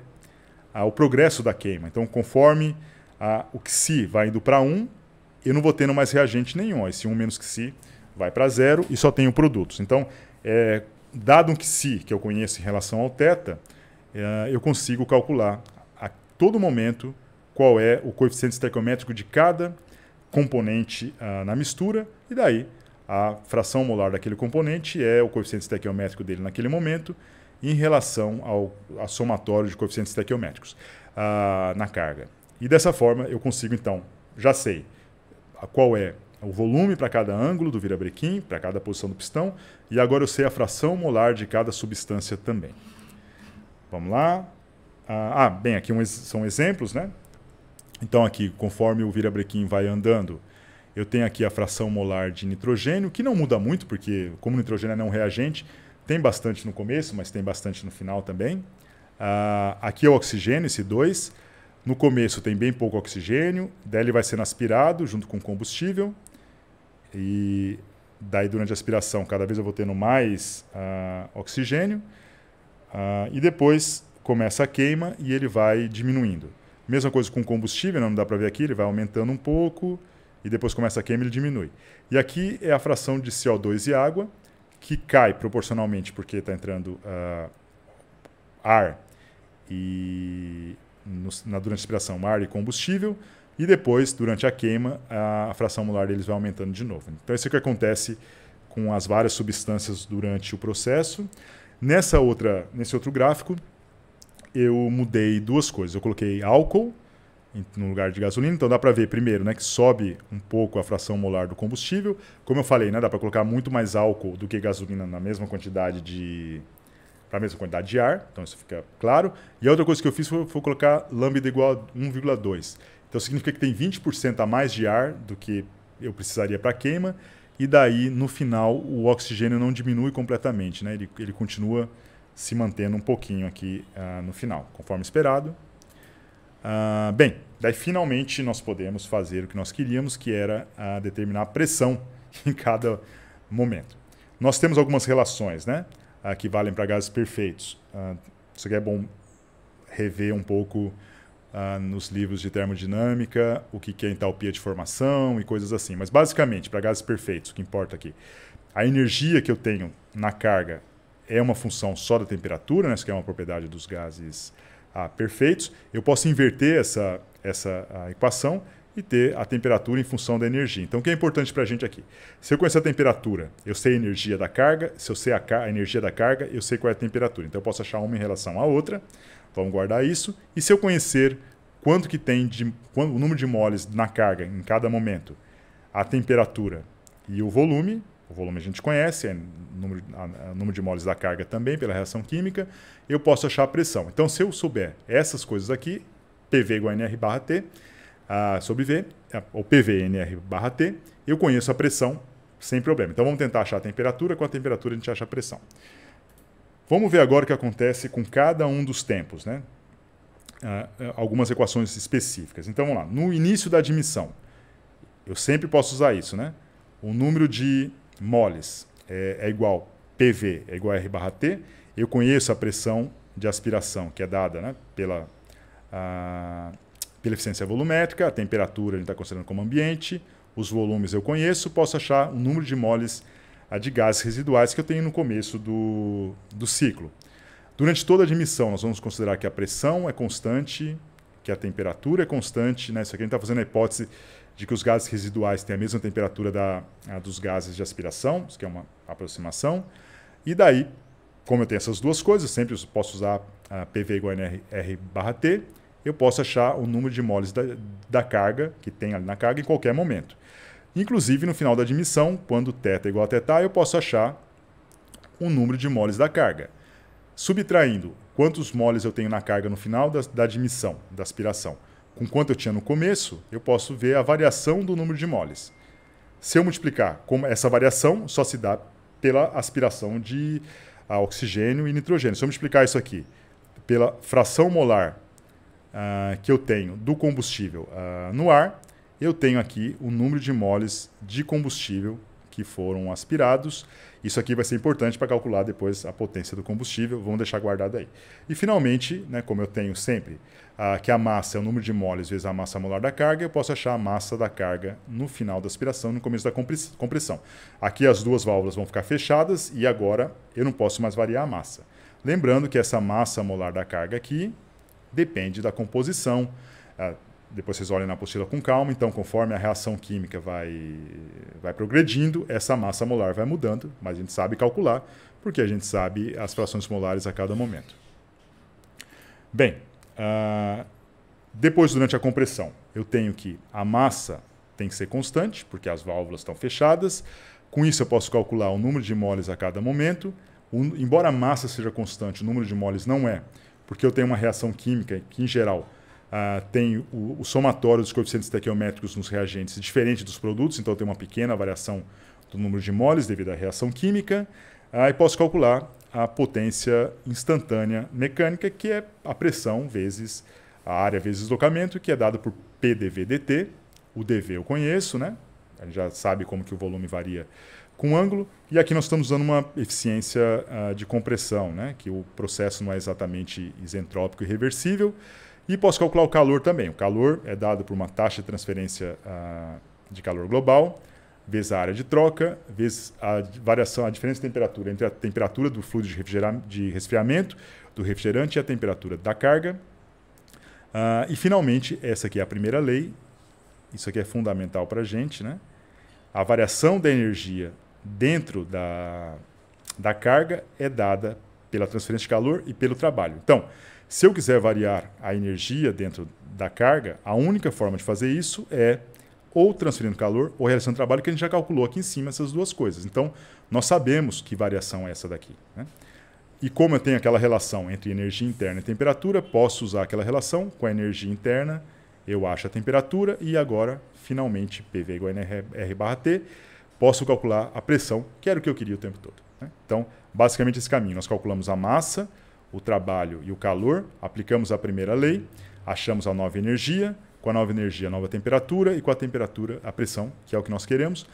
o progresso da queima. Então, conforme o QC vai indo para 1, eu não vou tendo mais reagente nenhum. Esse 1 menos QC vai para 0 e só tenho produtos. Então, dado um QC que eu conheço em relação ao θ, eu consigo calcular a todo momento qual é o coeficiente estequiométrico de cada componente na mistura, e daí a fração molar daquele componente é o coeficiente estequiométrico dele naquele momento, em relação ao somatório de coeficientes estequiométricos na carga. E dessa forma eu consigo, então, já sei qual é o volume para cada ângulo do virabrequim, para cada posição do pistão, e agora eu sei a fração molar de cada substância também. Vamos lá. Bem, aqui são exemplos, né? Então aqui, conforme o virabrequim vai andando, eu tenho aqui a fração molar de nitrogênio, que não muda muito, porque como o nitrogênio é um reagente, tem bastante no começo, mas tem bastante no final também. Aqui é o oxigênio, esse 2. No começo tem bem pouco oxigênio, daí ele vai sendo aspirado junto com combustível. E daí durante a aspiração cada vez eu vou tendo mais oxigênio. E depois começa a queima e ele vai diminuindo. Mesma coisa com combustível, não dá para ver aqui, ele vai aumentando um pouco e depois começa a queima e ele diminui. E aqui é a fração de CO2 e água, que cai proporcionalmente porque está entrando ar e durante a aspiração ar e combustível, e depois, durante a queima, a fração molar deles vai aumentando de novo. Então isso é o que acontece com as várias substâncias durante o processo. Nesse outro gráfico, eu mudei duas coisas. Eu coloquei álcool no lugar de gasolina, então dá para ver primeiro, né, que sobe um pouco a fração molar do combustível. Como eu falei, né, dá para colocar muito mais álcool do que gasolina na mesma quantidade para a mesma quantidade de ar, então isso fica claro. E a outra coisa que eu fiz foi colocar lambda igual a 1,2. Então significa que tem 20% a mais de ar do que eu precisaria para a queima, e daí no final o oxigênio não diminui completamente, né, ele continua se mantendo um pouquinho aqui no final, conforme esperado. Bem, daí finalmente nós podemos fazer o que nós queríamos, que era determinar a pressão em cada momento. Nós temos algumas relações, né, que valem para gases perfeitos. Isso aqui é bom rever um pouco nos livros de termodinâmica, o que é entalpia de formação e coisas assim. Mas basicamente, para gases perfeitos, o que importa aqui, a energia que eu tenho na carga é uma função só da temperatura, né, isso que é uma propriedade dos gases perfeitos. Eu posso inverter essa equação e ter a temperatura em função da energia. Então, o que é importante para a gente aqui? Se eu conhecer a temperatura, eu sei a energia da carga. Se eu sei a energia da carga, eu sei qual é a temperatura. Então, eu posso achar uma em relação à outra. Vamos guardar isso. E se eu conhecer quanto que tem o número de moles na carga em cada momento, a temperatura e o volume a gente conhece, é número de moles da carga também, pela reação química, eu posso achar a pressão. Então, se eu souber essas coisas aqui, PV igual a NR barra T, sobre V, ou PV NR barra T, eu conheço a pressão sem problema. Então, vamos tentar achar a temperatura, com a temperatura a gente acha a pressão. Vamos ver agora o que acontece com cada um dos tempos, né? Algumas equações específicas. Então, vamos lá. No início da admissão, eu sempre posso usar isso, né? O número de moles é igual PV, é igual a R barra T. Eu conheço a pressão de aspiração, que é dada, né, pela eficiência volumétrica, a temperatura a gente está considerando como ambiente, os volumes eu conheço, posso achar o número de moles de gases residuais que eu tenho no começo do ciclo. Durante toda a admissão, nós vamos considerar que a pressão é constante, que a temperatura é constante, né? Isso aqui a gente está fazendo a hipótese de que os gases residuais têm a mesma temperatura dos gases de aspiração, isso que é uma aproximação. E daí, como eu tenho essas duas coisas, sempre posso usar PV igual a R barra T, eu posso achar o número de moles da carga que tem ali na carga em qualquer momento. Inclusive, no final da admissão, quando θ é igual a θ, eu posso achar o número de moles da carga. Subtraindo quantos moles eu tenho na carga no final da admissão, da aspiração, com quanto eu tinha no começo, eu posso ver a variação do número de moles. Se eu multiplicar, como essa variação só se dá pela aspiração de oxigênio e nitrogênio. Se eu multiplicar isso aqui pela fração molar que eu tenho do combustível no ar, eu tenho aqui o número de moles de combustível que foram aspirados. Isso aqui vai ser importante para calcular depois a potência do combustível. Vamos deixar guardado aí. E finalmente, né, como eu tenho sempre que a massa é o número de moles vezes a massa molar da carga, eu posso achar a massa da carga no final da aspiração, no começo da compressão. Aqui as duas válvulas vão ficar fechadas e agora eu não posso mais variar a massa. Lembrando que essa massa molar da carga aqui depende da composição. Depois vocês olhem na apostila com calma. Então, conforme a reação química vai progredindo, essa massa molar vai mudando, mas a gente sabe calcular, porque a gente sabe as frações molares a cada momento. Bem, depois, durante a compressão, eu tenho que a massa tem que ser constante, porque as válvulas estão fechadas. Com isso, eu posso calcular o número de moles a cada momento. Embora a massa seja constante, o número de moles não é, porque eu tenho uma reação química que, em geral, tem o somatório dos coeficientes estequiométricos nos reagentes diferente dos produtos, então eu tenho uma pequena variação do número de moles devido à reação química, e posso calcular a potência instantânea mecânica, que é a pressão vezes a área vezes deslocamento, que é dada por PdV/dt. O dV eu conheço, né? A gente já sabe como que o volume varia com ângulo, e aqui nós estamos usando uma eficiência de compressão, né? Que o processo não é exatamente isentrópico e reversível. E posso calcular o calor também. O calor é dado por uma taxa de transferência de calor global, vezes a área de troca, vezes a variação, a diferença de temperatura entre a temperatura do fluido de resfriamento do refrigerante e a temperatura da carga. E, finalmente, essa aqui é a primeira lei. Isso aqui é fundamental para a gente, né? A variação da energia dentro da carga é dada pela transferência de calor e pelo trabalho. Então, se eu quiser variar a energia dentro da carga, a única forma de fazer isso é ou transferindo calor ou realizando trabalho, que a gente já calculou aqui em cima essas duas coisas. Então, nós sabemos que variação é essa daqui, né? E como eu tenho aquela relação entre energia interna e temperatura, posso usar aquela relação com a energia interna, eu acho a temperatura e agora, finalmente, PV igual a NR/T, posso calcular a pressão, que era o que eu queria o tempo todo, né? Então, basicamente esse caminho. Nós calculamos a massa, o trabalho e o calor, aplicamos a primeira lei, achamos a nova energia, com a nova energia a nova temperatura e com a temperatura a pressão, que é o que nós queremos.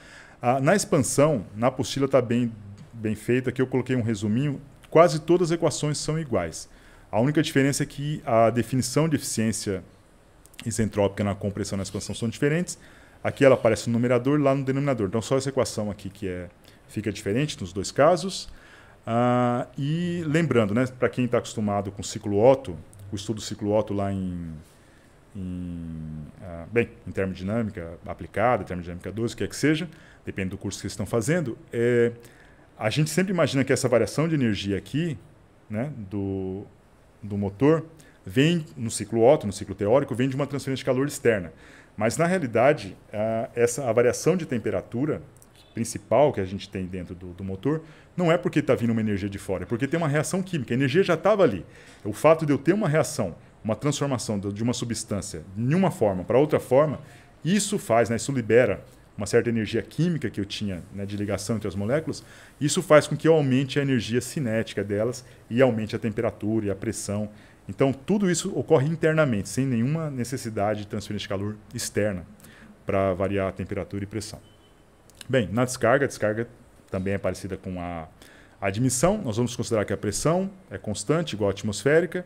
Na expansão, na apostila está bem feito, aqui eu coloquei um resuminho, quase todas as equações são iguais. A única diferença é que a definição de eficiência isentrópica na compressão e na expansão são diferentes. Aqui ela aparece no numerador, lá no denominador. Então só essa equação aqui que fica diferente nos dois casos. E lembrando, né, para quem está acostumado com o ciclo Otto, o estudo do ciclo Otto lá em termodinâmica aplicada, termodinâmica 2, o que é que seja, depende do curso que vocês estão fazendo, a gente sempre imagina que essa variação de energia aqui, né, do motor, vem no ciclo Otto, no ciclo teórico, vem de uma transferência de calor externa. Mas, na realidade, a variação de temperatura principal que a gente tem dentro do motor não é porque está vindo uma energia de fora, é porque tem uma reação química. A energia já estava ali. O fato de eu ter uma reação, uma transformação de uma substância de uma forma para outra forma, isso faz, né, isso libera uma certa energia química que eu tinha, né, de ligação entre as moléculas, isso faz com que eu aumente a energia cinética delas e aumente a temperatura e a pressão. Então, tudo isso ocorre internamente, sem nenhuma necessidade de transferência de calor externa para variar a temperatura e pressão. Bem, na descarga, a descarga também é parecida com a admissão. Nós vamos considerar que a pressão é constante, igual à atmosférica,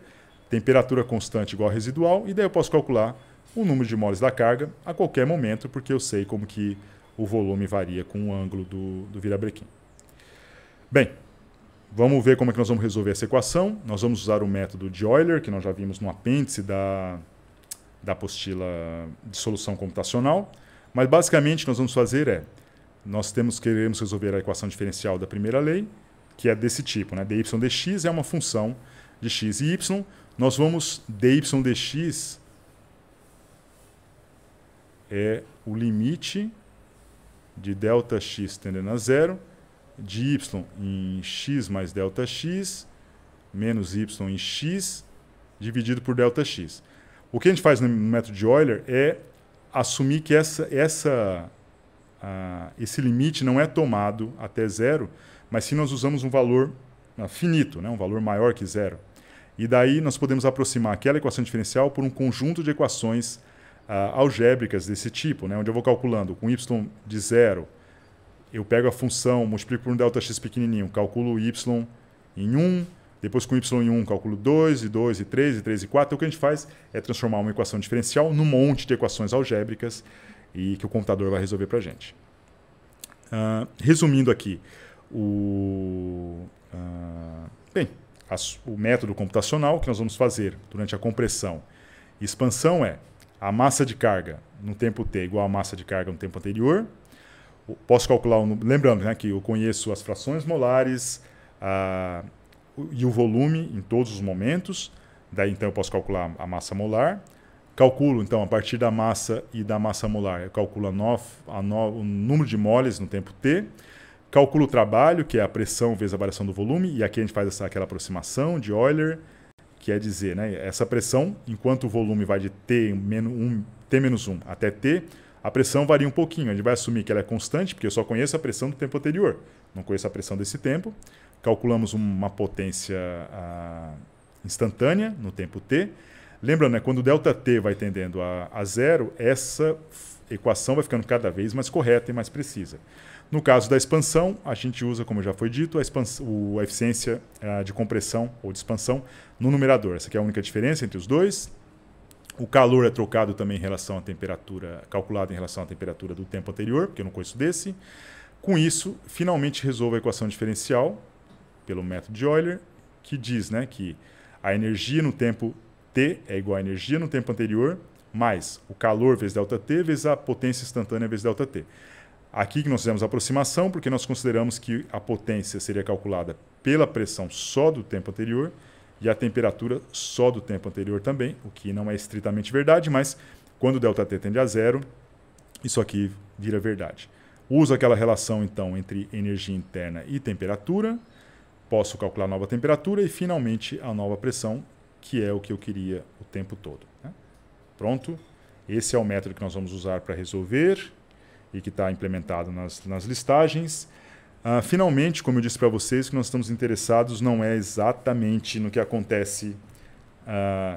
temperatura constante igual à residual, e daí eu posso calcular o número de moles da carga a qualquer momento, porque eu sei como que o volume varia com o ângulo do virabrequim. Bem, vamos ver como é que nós vamos resolver essa equação. Nós vamos usar o método de Euler, que nós já vimos no apêndice da apostila de solução computacional. Mas basicamente nós vamos fazer nós queremos resolver a equação diferencial da primeira lei, que é desse tipo, né? dy dx é uma função de x e y. Nós vamos dy dx é o limite de ΔX tendendo a zero, de y em x mais ΔX, menos y em x, dividido por ΔX. O que a gente faz no método de Euler é assumir que esse limite não é tomado até zero, mas sim nós usamos um valor finito, né? Um valor maior que zero. E daí nós podemos aproximar aquela equação diferencial por um conjunto de equações algébricas desse tipo, né? Onde eu vou calculando com y de zero, eu pego a função, multiplico por um Δx pequenininho, calculo y em 1, depois com y em 1 calculo 2, e 2, e 3, e 3, e 4. Então o que a gente faz é transformar uma equação diferencial num monte de equações algébricas e que o computador vai resolver para a gente. Resumindo aqui, o método computacional que nós vamos fazer durante a compressão e expansão é a massa de carga no tempo t igual a massa de carga no tempo anterior. Posso calcular, lembrando, né, que eu conheço as frações molares e o volume em todos os momentos, daí então eu posso calcular a massa molar. Calculo, então, a partir da massa e da massa molar, eu calculo o número de moles no tempo t. Calculo o trabalho, que é a pressão vezes a variação do volume, e aqui a gente faz aquela aproximação de Euler, que é dizer, né, essa pressão, enquanto o volume vai de T-1 até T, a pressão varia um pouquinho. A gente vai assumir que ela é constante, porque eu só conheço a pressão do tempo anterior, não conheço a pressão desse tempo. Calculamos uma potência instantânea no tempo T. Lembrando, né, quando o ΔT vai tendendo a zero, essa equação vai ficando cada vez mais correta e mais precisa. No caso da expansão, a gente usa, como já foi dito, a eficiência de compressão ou de expansão no numerador. Essa aqui é a única diferença entre os dois. O calor é trocado também em relação à temperatura, calculado em relação à temperatura do tempo anterior, porque eu não conheço desse. Com isso, finalmente resolvo a equação diferencial pelo método de Euler, que diz, né, que a energia no tempo T é igual à energia no tempo anterior, mais o calor vezes ΔT, vezes a potência instantânea vezes ΔT. Aqui que nós fizemos a aproximação, porque nós consideramos que a potência seria calculada pela pressão só do tempo anterior e a temperatura só do tempo anterior também, o que não é estritamente verdade, mas quando o ΔT tende a zero, isso aqui vira verdade. Uso aquela relação, então, entre energia interna e temperatura, posso calcular a nova temperatura e, finalmente, a nova pressão, que é o que eu queria o tempo todo, né? Pronto, esse é o método que nós vamos usar para resolver e que está implementado nas listagens. Finalmente, como eu disse para vocês, o que nós estamos interessados não é exatamente no que acontece...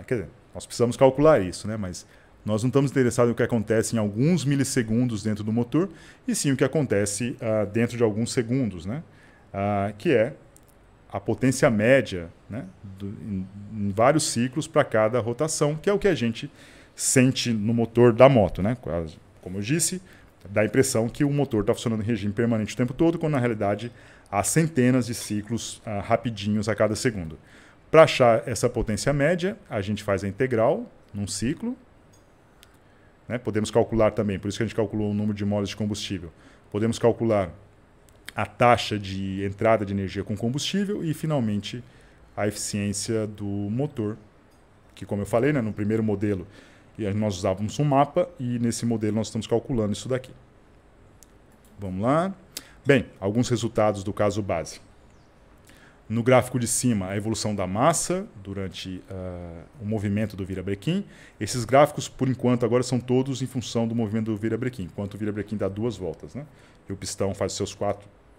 quer dizer, nós precisamos calcular isso, né? Mas nós não estamos interessados no que acontece em alguns milissegundos dentro do motor, e sim o que acontece dentro de alguns segundos, né? Que é a potência média, né, em vários ciclos para cada rotação, que é o que a gente sente no motor da moto, né? Como eu disse, dá a impressão que o motor está funcionando em regime permanente o tempo todo, quando na realidade há centenas de ciclos rapidinhos a cada segundo. Para achar essa potência média, a gente faz a integral num ciclo, né? Podemos calcular também, por isso que a gente calculou o número de moles de combustível. Podemos calcular a taxa de entrada de energia com combustível e, finalmente, a eficiência do motor, que, como eu falei, né, no primeiro modelo nós usávamos um mapa e nesse modelo nós estamos calculando isso daqui. Vamos lá. Bem, alguns resultados do caso base. No gráfico de cima, a evolução da massa durante o movimento do virabrequim. Esses gráficos, por enquanto, agora são todos em função do movimento do virabrequim, enquanto o virabrequim dá 2 voltas, né? E o pistão faz os seus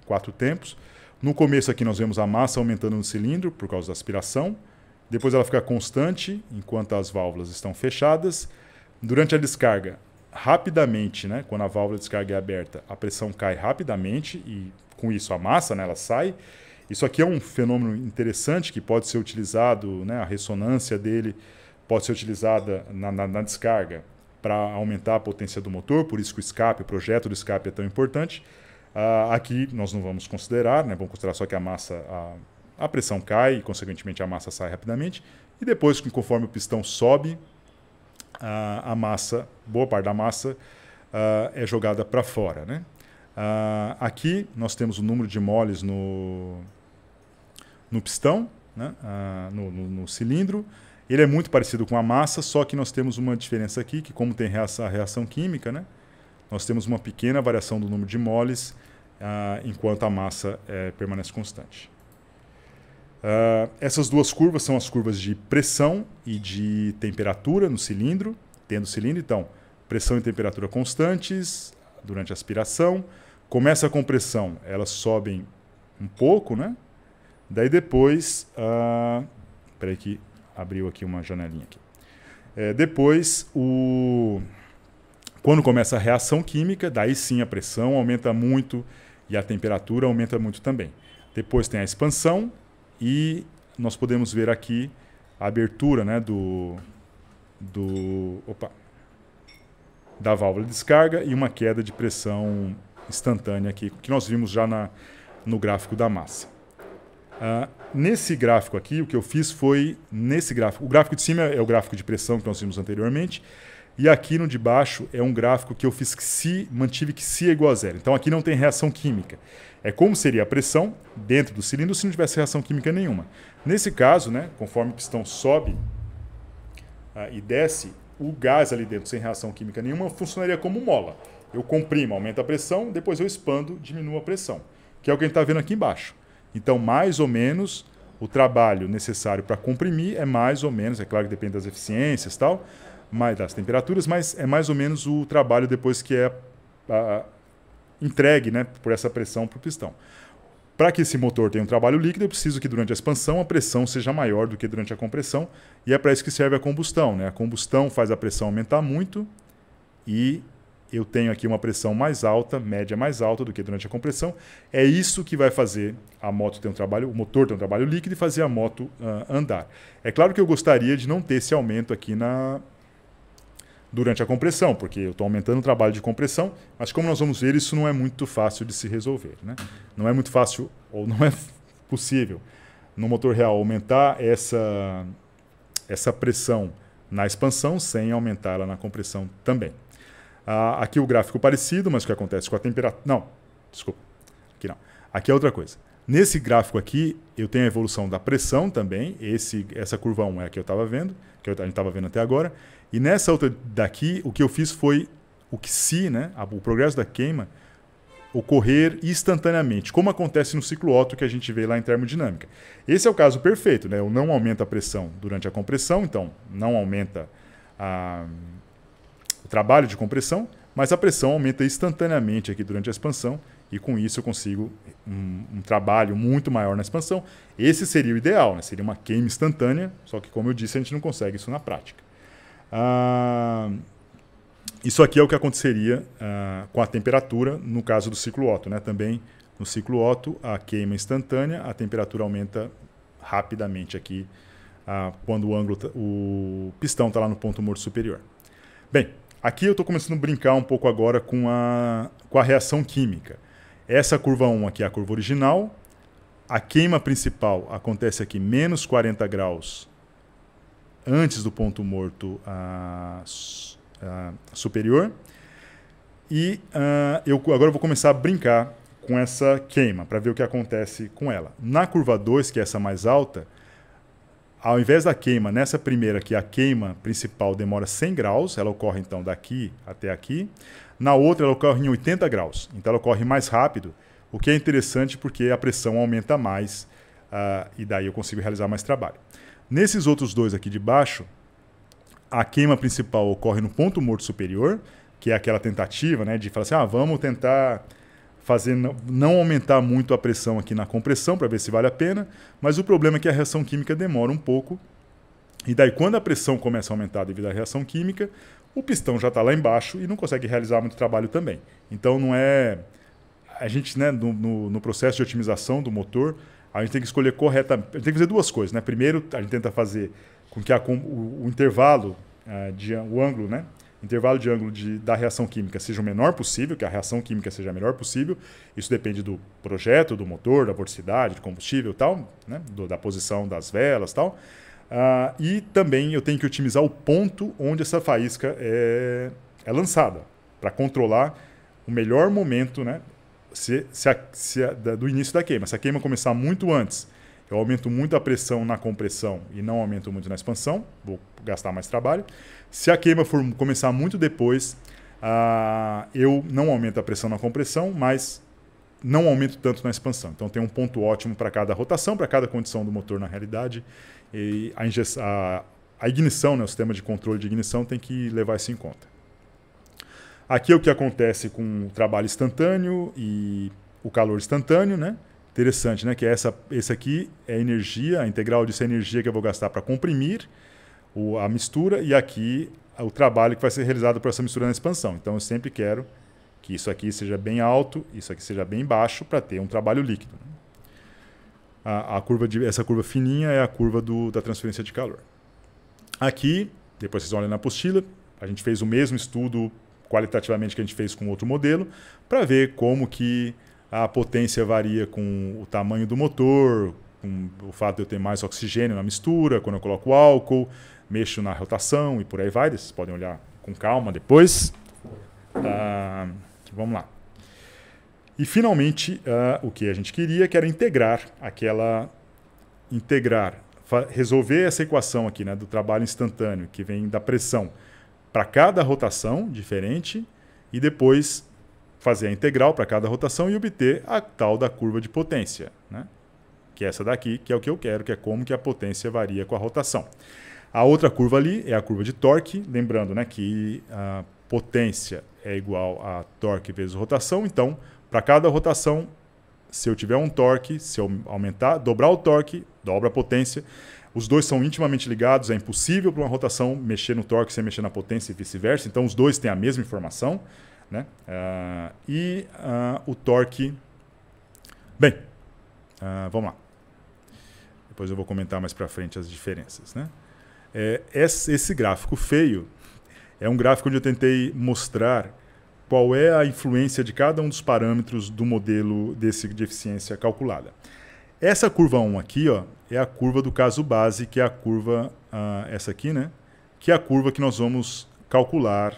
quatro tempos. No começo aqui nós vemos a massa aumentando no cilindro por causa da aspiração. Depois ela fica constante enquanto as válvulas estão fechadas. Durante a descarga, rapidamente, né, quando a válvula de descarga é aberta, a pressão cai rapidamente e com isso a massa, né, ela sai. Isso aqui é um fenômeno interessante que pode ser utilizado, né, a ressonância dele pode ser utilizada na descarga para aumentar a potência do motor, por isso que o projeto do escape é tão importante. Aqui nós não vamos considerar, né, vamos considerar só que a pressão cai e, consequentemente, a massa sai rapidamente. E depois, conforme o pistão sobe, a massa, boa parte da massa, é jogada para fora, né? Aqui nós temos o número de moles no pistão, né? No cilindro. Ele é muito parecido com a massa, só que nós temos uma diferença aqui, que como tem a reação química, né? Nós temos uma pequena variação do número de moles, enquanto a massa permanece constante. Essas duas curvas são as curvas de pressão e de temperatura no cilindro, tendo cilindro. Então, pressão e temperatura constantes durante a aspiração. Começa a compressão, elas sobem um pouco, né? Daí depois... Espera que abriu aqui uma janelinha aqui. Depois, quando começa a reação química, daí sim a pressão aumenta muito e a temperatura aumenta muito também. Depois tem a expansão e nós podemos ver aqui a abertura, né, da válvula de descarga e uma queda de pressão instantânea aqui, que nós vimos já no gráfico da massa. Nesse gráfico aqui, o que eu fiz foi, o gráfico de cima é o gráfico de pressão que nós vimos anteriormente, e aqui no de baixo é um gráfico que eu fiz mantive que psi é igual a zero. Então aqui não tem reação química. É como seria a pressão dentro do cilindro se não tivesse reação química nenhuma. Nesse caso, né, conforme o pistão sobe e desce, o gás ali dentro sem reação química nenhuma funcionaria como mola. Eu comprimo, aumento a pressão, depois eu expando, diminuo a pressão, que é o que a gente está vendo aqui embaixo. Então, mais ou menos, o trabalho necessário para comprimir é mais ou menos, é claro que depende das eficiências e tal, das temperaturas, mas é mais ou menos o trabalho depois que é entregue, né, por essa pressão para o pistão. Para que esse motor tenha um trabalho líquido, eu preciso que durante a expansão a pressão seja maior do que durante a compressão, e é para isso que serve a combustão, né? A combustão faz a pressão aumentar muito e eu tenho aqui uma pressão mais alta, média mais alta do que durante a compressão. É isso que vai fazer a moto ter o motor ter um trabalho líquido e fazer a moto andar. É claro que eu gostaria de não ter esse aumento aqui durante a compressão, porque eu estou aumentando o trabalho de compressão, mas como nós vamos ver, isso não é muito fácil de se resolver, né? Não é muito fácil, ou não é possível, no motor real, aumentar essa pressão na expansão sem aumentar ela na compressão também. Aqui o gráfico parecido, mas o que acontece com a temperatura... Não, desculpa, aqui não. Aqui é outra coisa. Nesse gráfico aqui, eu tenho a evolução da pressão também. Essa curva 1 é a que eu estava vendo, que a gente estava vendo até agora. E nessa outra daqui, o que eu fiz foi o que né, o progresso da queima, ocorrer instantaneamente, como acontece no ciclo Otto que a gente vê lá em termodinâmica. Esse é o caso perfeito, né? Eu não aumento a pressão durante a compressão, então não aumenta o trabalho de compressão, mas a pressão aumenta instantaneamente aqui durante a expansão, e com isso eu consigo um trabalho muito maior na expansão. Esse seria o ideal, né? Seria uma queima instantânea, só que, como eu disse, a gente não consegue isso na prática. Isso aqui é o que aconteceria com a temperatura no caso do ciclo Otto, né? Também no ciclo Otto, a queima instantânea, a temperatura aumenta rapidamente aqui quando o pistão está lá no ponto morto superior. Bem, aqui eu estou começando a brincar um pouco agora com a reação química. Essa curva 1 aqui é a curva original. A queima principal acontece aqui menos 40 graus antes do ponto morto superior. E agora eu vou começar a brincar com essa queima, para ver o que acontece com ela. Na curva 2, que é essa mais alta, ao invés da queima, nessa primeira aqui, a queima principal demora 100 graus, ela ocorre então daqui até aqui. Na outra, ela ocorre em 80 graus, então ela ocorre mais rápido, o que é interessante porque a pressão aumenta mais e daí eu consigo realizar mais trabalho. Nesses outros dois aqui de baixo, a queima principal ocorre no ponto morto superior, que é aquela tentativa, né, de falar assim, vamos tentar não aumentar muito a pressão aqui na compressão para ver se vale a pena, mas o problema é que a reação química demora um pouco, e daí quando a pressão começa a aumentar devido à reação química, o pistão já está lá embaixo e não consegue realizar muito trabalho também. Então não é... A gente, né, no processo de otimização do motor, a gente tem que escolher corretamente. A gente tem que fazer duas coisas, né? Primeiro, a gente tenta fazer com que o intervalo, o ângulo, né? Intervalo de ângulo da reação química seja o menor possível, que a reação química seja a melhor possível. Isso depende do projeto, do motor, da vorticidade, do combustível e tal, né? Da posição das velas e tal. E também eu tenho que otimizar o ponto onde essa faísca é lançada, para controlar o melhor momento, né? Do início da queima. Se a queima começar muito antes, eu aumento muito a pressão na compressão e não aumento muito na expansão, vou gastar mais trabalho. Se a queima for começar muito depois, eu não aumento a pressão na compressão, mas não aumento tanto na expansão. Então tem um ponto ótimo para cada rotação, para cada condição do motor na realidade. E a ignição, né, o sistema de controle de ignição tem que levar isso em conta. Aqui é o que acontece com o trabalho instantâneo e o calor instantâneo, né? Interessante, né? Que esse aqui é a energia, a integral disso é a energia que eu vou gastar para comprimir a mistura, e aqui o trabalho que vai ser realizado por essa mistura na expansão. Então eu sempre quero que isso aqui seja bem alto, isso aqui seja bem baixo, para ter um trabalho líquido. Essa curva fininha é a curva da transferência de calor. Aqui, depois vocês olham na apostila, a gente fez o mesmo estudo qualitativamente que a gente fez com outro modelo, para ver como que a potência varia com o tamanho do motor, com o fato de eu ter mais oxigênio na mistura, quando eu coloco álcool, mexo na rotação e por aí vai. Vocês podem olhar com calma depois. Vamos lá. E finalmente, o que a gente queria, que era resolver essa equação aqui, né, do trabalho instantâneo, que vem da pressão para cada rotação diferente, e depois fazer a integral para cada rotação e obter a tal da curva de potência, né? Que é essa daqui, que é o que eu quero, que é como que a potência varia com a rotação. A outra curva ali é a curva de torque, lembrando, né, que a potência é igual a torque vezes rotação. Então, para cada rotação, se eu tiver um torque, se eu dobrar o torque, dobra a potência. Os dois são intimamente ligados, é impossível para uma rotação mexer no torque sem mexer na potência e vice-versa. Então, os dois têm a mesma informação, né? O torque... Bem, vamos lá. Depois eu vou comentar mais para frente as diferenças, né? Esse gráfico feio é um gráfico onde eu tentei mostrar qual é a influência de cada um dos parâmetros do modelo de eficiência calculada. Essa curva 1 aqui, ó, é a curva do caso base, que é a curva, essa aqui, né? Que é a curva que nós vamos calcular,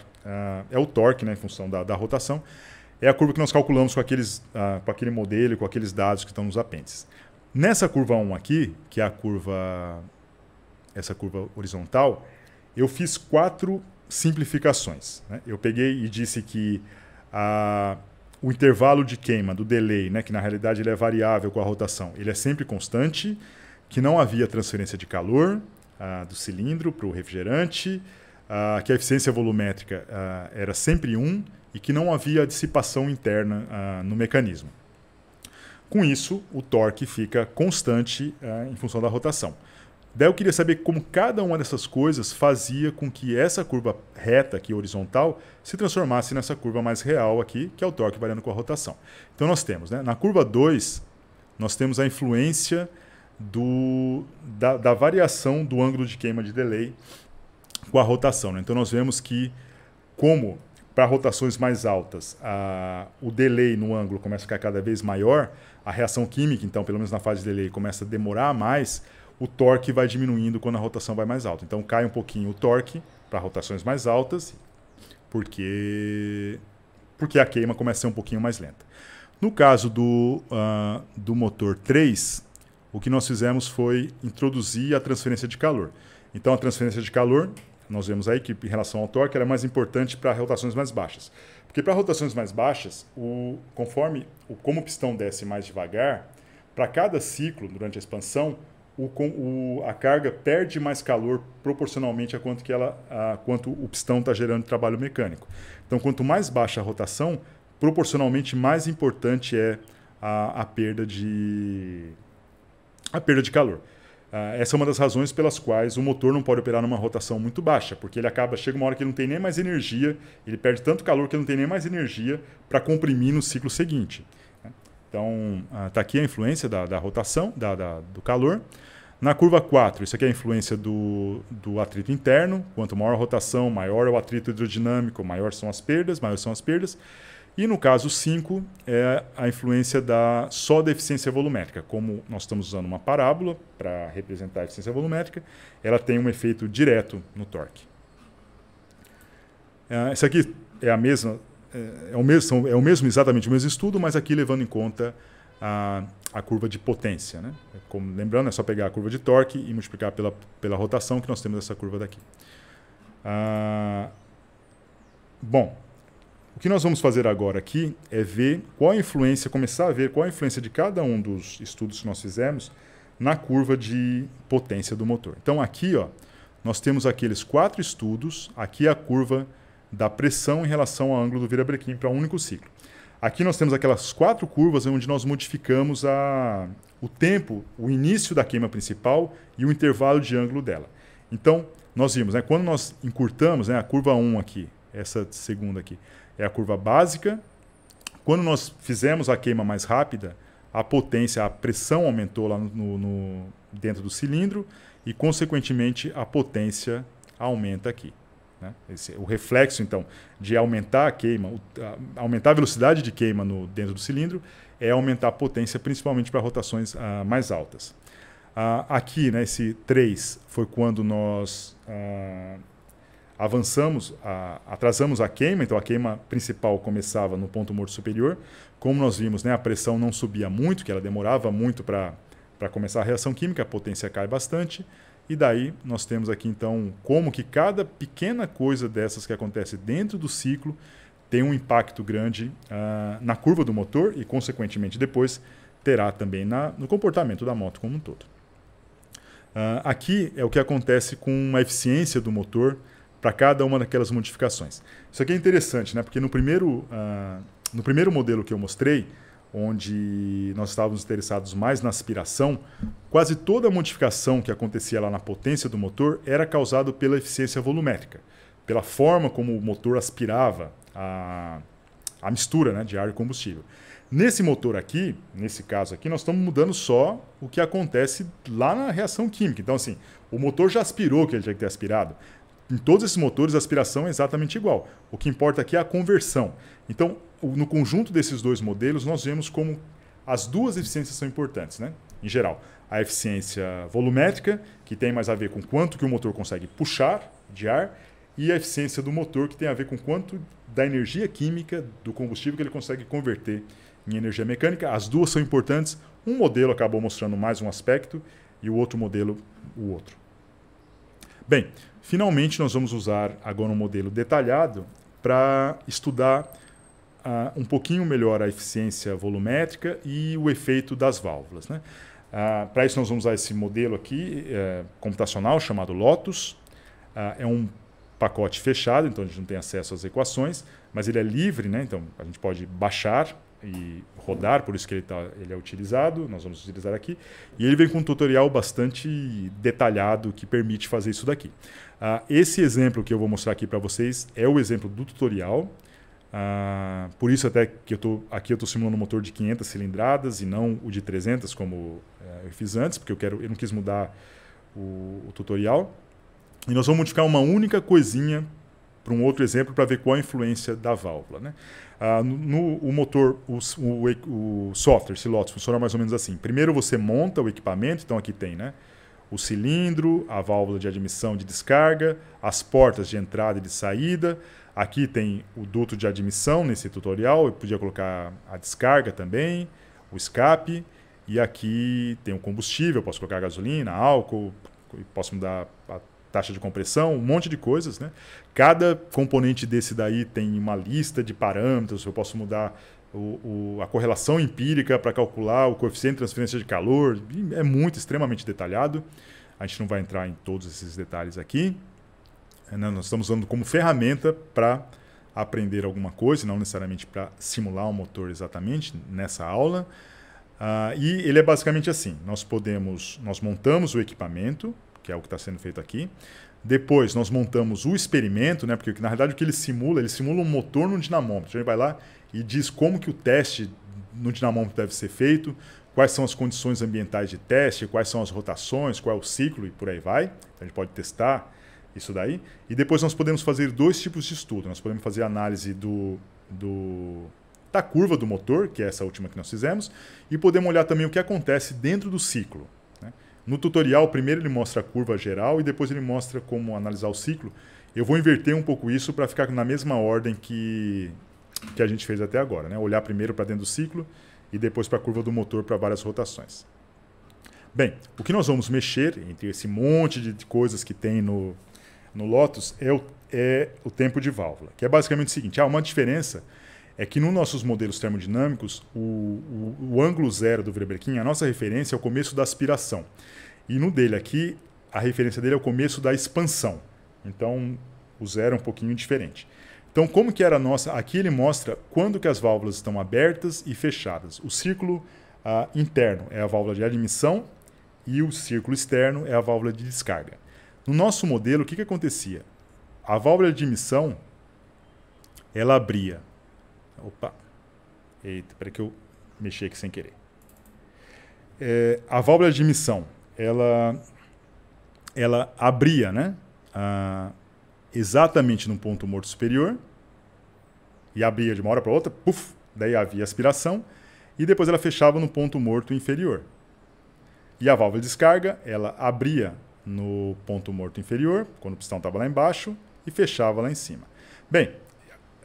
é o torque, né, em função da rotação. É a curva que nós calculamos com aquele modelo, com aqueles dados que estão nos apêndices. Nessa curva 1 aqui, que é essa curva horizontal, eu fiz 4 simplificações, né? Eu peguei e disse que o intervalo de queima do delay, né, que na realidade ele é variável com a rotação, ele é sempre constante, que não havia transferência de calor do cilindro para o refrigerante, que a eficiência volumétrica era sempre 1 e que não havia dissipação interna no mecanismo. Com isso, o torque fica constante em função da rotação. Daí eu queria saber como cada uma dessas coisas fazia com que essa curva reta aqui, horizontal, se transformasse nessa curva mais real aqui, que é o torque variando com a rotação. Então nós temos, né, na curva 2, nós temos a influência da variação do ângulo de queima de delay com a rotação, né? Então nós vemos que, como para rotações mais altas o delay no ângulo começa a ficar cada vez maior, a reação química, então, pelo menos na fase de delay, começa a demorar mais, o torque vai diminuindo quando a rotação vai mais alta. Então cai um pouquinho o torque para rotações mais altas, porque a queima começa a ser um pouquinho mais lenta. No caso do motor 3, o que nós fizemos foi introduzir a transferência de calor. Então a transferência de calor, nós vemos aí que em relação ao torque, ela é mais importante para rotações mais baixas. Porque para rotações mais baixas, como o pistão desce mais devagar, para cada ciclo durante a expansão, a carga perde mais calor proporcionalmente a quanto o pistão está gerando de trabalho mecânico. Então, quanto mais baixa a rotação, proporcionalmente mais importante é a perda de calor. Essa é uma das razões pelas quais o motor não pode operar numa rotação muito baixa, porque chega uma hora que ele não tem nem mais energia, ele perde tanto calor que ele não tem nem mais energia para comprimir no ciclo seguinte. Então, está aqui a influência da rotação, do calor. Na curva 4, isso aqui é a influência do atrito interno. Quanto maior a rotação, maior é o atrito hidrodinâmico, maiores são as perdas. E no caso 5, é a influência só da eficiência volumétrica. Como nós estamos usando uma parábola para representar a eficiência volumétrica, ela tem um efeito direto no torque. Isso aqui é a mesma... exatamente o mesmo estudo, mas aqui levando em conta a curva de potência, né? Lembrando, é só pegar a curva de torque e multiplicar pela rotação, que nós temos essa curva daqui. Bom, O que nós vamos fazer agora aqui é ver qual a influência, começar a ver qual a influência de cada um dos estudos que nós fizemos na curva de potência do motor. Então aqui, ó, nós temos aqueles 4 estudos, aqui a curva da pressão em relação ao ângulo do virabrequim para um único ciclo. Aqui nós temos aquelas 4 curvas onde nós modificamos o tempo, o início da queima principal e o intervalo de ângulo dela. Então, nós vimos, né, quando nós encurtamos, né, a curva 1 aqui, essa segunda aqui, é a curva básica. Quando nós fizemos a queima mais rápida, a potência, a pressão aumentou lá dentro do cilindro e, consequentemente, a potência aumenta aqui. Né? O reflexo, então, de aumentar a queima, aumentar a velocidade de queima dentro do cilindro é aumentar a potência, principalmente para rotações mais altas. Aqui, né, esse 3 foi quando nós atrasamos a queima, então a queima principal começava no ponto morto superior. Como nós vimos, né, a pressão não subia muito, que ela demorava muito para começar a reação química, a potência cai bastante. E daí nós temos aqui então como que cada pequena coisa dessas que acontece dentro do ciclo tem um impacto grande na curva do motor e, consequentemente, depois terá também no comportamento da moto como um todo. Aqui é o que acontece com a eficiência do motor para cada uma daquelas modificações. Isso aqui é interessante, né? Porque no primeiro modelo que eu mostrei, onde nós estávamos interessados mais na aspiração, quase toda a modificação que acontecia lá na potência do motor era causada pela eficiência volumétrica, pela forma como o motor aspirava a mistura, né, de ar e combustível. Nesse motor aqui, nesse caso aqui, nós estamos mudando só o que acontece lá na reação química. Então, assim, o motor já aspirou o que ele tinha que ter aspirado. Em todos esses motores, a aspiração é exatamente igual. O que importa aqui é a conversão. Então, no conjunto desses dois modelos, nós vemos como as duas eficiências são importantes, né? Em geral, a eficiência volumétrica, que tem mais a ver com quanto que o motor consegue puxar de ar, e a eficiência do motor, que tem a ver com quanto da energia química do combustível que ele consegue converter em energia mecânica. As duas são importantes. Um modelo acabou mostrando mais um aspecto e o outro modelo o outro. Bem, finalmente nós vamos usar agora um modelo detalhado para estudar um pouquinho melhor a eficiência volumétrica e o efeito das válvulas, né? Para isso nós vamos usar esse modelo aqui computacional chamado Lotus. É um pacote fechado, então a gente não tem acesso às equações, mas ele é livre, né? Então a gente pode baixar e rodar, por isso que ele é utilizado, nós vamos utilizar aqui. E ele vem com um tutorial bastante detalhado que permite fazer isso daqui. Esse exemplo que eu vou mostrar aqui para vocês é o exemplo do tutorial. Por isso até que eu estou simulando um motor de 500 cilindradas e não o de 300 como eu fiz antes, porque eu não quis mudar o tutorial. E nós vamos modificar uma única coisinha para um outro exemplo para ver qual a influência da válvula, né? O motor, o software, esse Lotus, funciona mais ou menos assim. Primeiro você monta o equipamento, então aqui tem, né, o cilindro, a válvula de admissão e de descarga, as portas de entrada e de saída. Aqui tem o duto de admissão nesse tutorial, eu podia colocar a descarga também, o escape. E aqui tem o combustível, eu posso colocar gasolina, álcool, posso mudar a taxa de compressão, um monte de coisas, né? Cada componente desse daí tem uma lista de parâmetros, eu posso mudar a correlação empírica para calcular o coeficiente de transferência de calor, é muito, extremamente detalhado. A gente não vai entrar em todos esses detalhes aqui. Nós estamos usando como ferramenta para aprender alguma coisa, não necessariamente para simular um motor exatamente nessa aula. E ele é basicamente assim, nós montamos o equipamento, que é o que está sendo feito aqui. Depois nós montamos o experimento, né? Porque na realidade o que ele simula um motor no dinamômetro. Então ele vai lá e diz como que o teste no dinamômetro deve ser feito, quais são as condições ambientais de teste, quais são as rotações, qual é o ciclo e por aí vai. Então a gente pode testar isso daí. E depois nós podemos fazer dois tipos de estudo. Nós podemos fazer a análise da curva do motor, que é essa última que nós fizemos, e podemos olhar também o que acontece dentro do ciclo. No tutorial, primeiro ele mostra a curva geral e depois ele mostra como analisar o ciclo. Eu vou inverter um pouco isso para ficar na mesma ordem que a gente fez até agora, né? Olhar primeiro para dentro do ciclo e depois para a curva do motor para várias rotações. Bem, o que nós vamos mexer entre esse monte de coisas que tem no no Lotus é o tempo de válvula, que é basicamente o seguinte, uma diferença é que nos nossos modelos termodinâmicos, o ângulo zero do Vebrequim, a nossa referência é o começo da aspiração. E no dele aqui, a referência dele é o começo da expansão. Então, o zero é um pouquinho diferente. Então, como que era a nossa... Aqui ele mostra quando que as válvulas estão abertas e fechadas. O círculo interno é a válvula de admissão e o círculo externo é a válvula de descarga. No nosso modelo, o que acontecia? A válvula de admissão, ela abria. Opa! Eita, peraí que eu mexi aqui sem querer. A válvula de admissão, ela abria, né? Exatamente no ponto morto superior e abria de uma hora para outra, puff, daí havia aspiração e depois ela fechava no ponto morto inferior. E a válvula de descarga, ela abria no ponto morto inferior, quando o pistão estava lá embaixo, e fechava lá em cima. Bem,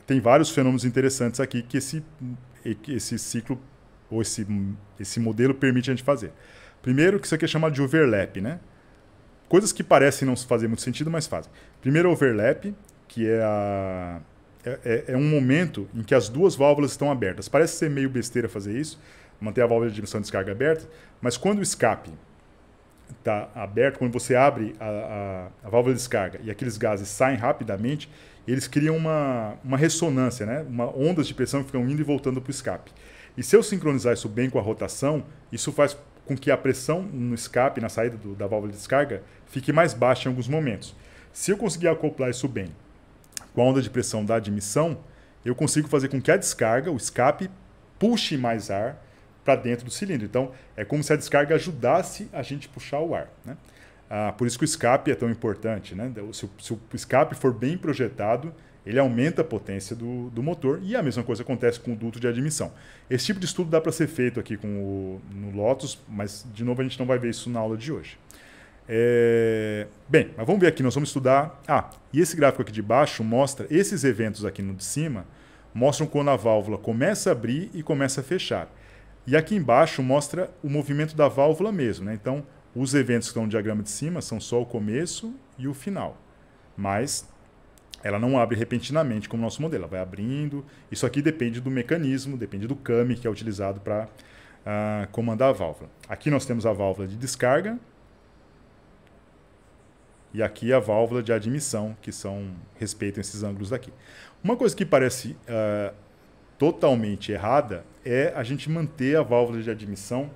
tem vários fenômenos interessantes aqui que esse ciclo, ou esse modelo permite a gente fazer. Primeiro, que isso aqui é chamado de overlap, né? Coisas que parecem não fazer muito sentido, mas fazem. Primeiro, o overlap, que é um momento em que as duas válvulas estão abertas. Parece ser meio besteira fazer isso, manter a válvula de admissão e descarga aberta, mas quando o escape está aberto, quando você abre a válvula de descarga e aqueles gases saem rapidamente, eles criam uma ressonância, né? Ondas de pressão que ficam indo e voltando para o escape. E se eu sincronizar isso bem com a rotação, isso faz com que a pressão no escape, na saída da válvula de descarga, fique mais baixa em alguns momentos. Se eu conseguir acoplar isso bem com a onda de pressão da admissão, eu consigo fazer com que a descarga, o escape, puxe mais ar para dentro do cilindro. Então, é como se a descarga ajudasse a gente a puxar o ar, né? Por isso que o escape é tão importante, né? Se o escape for bem projetado, ele aumenta a potência do motor e a mesma coisa acontece com o duto de admissão. Esse tipo de estudo dá para ser feito aqui no Lotus, mas de novo a gente não vai ver isso na aula de hoje. Bem, mas vamos ver aqui, nós vamos estudar... e esse gráfico aqui de baixo mostra, esses eventos aqui no de cima, mostram quando a válvula começa a abrir e começa a fechar. E aqui embaixo mostra o movimento da válvula mesmo, né? Então, os eventos que estão no diagrama de cima são só o começo e o final. Mas ela não abre repentinamente como o nosso modelo, ela vai abrindo. Isso aqui depende do mecanismo, depende do CAM que é utilizado para comandar a válvula. Aqui nós temos a válvula de descarga e aqui a válvula de admissão, que respeitam esses ângulos daqui. Uma coisa que parece totalmente errada é a gente manter a válvula de admissão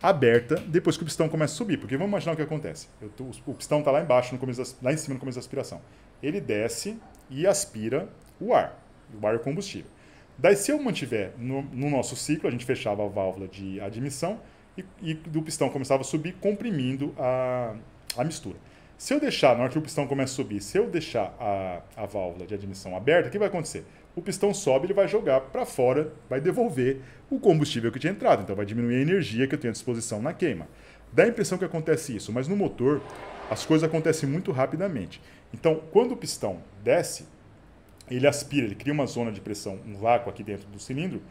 aberta depois que o pistão começa a subir. Porque vamos imaginar o que acontece. O pistão está lá embaixo, lá em cima no começo da aspiração. Ele desce e aspira o ar e o combustível. Daí, se eu mantiver no nosso ciclo, a gente fechava a válvula de admissão e o pistão começava a subir, comprimindo a mistura. Se eu deixar, na hora que o pistão começa a subir, se eu deixar a válvula de admissão aberta, o que vai acontecer? O pistão sobe, ele vai jogar para fora, vai devolver o combustível que tinha entrado. Então vai diminuir a energia que eu tenho à disposição na queima. Dá a impressão que acontece isso, mas no motor as coisas acontecem muito rapidamente. Então, quando o pistão desce, ele aspira, ele cria uma zona de pressão, um vácuo aqui dentro do cilindro,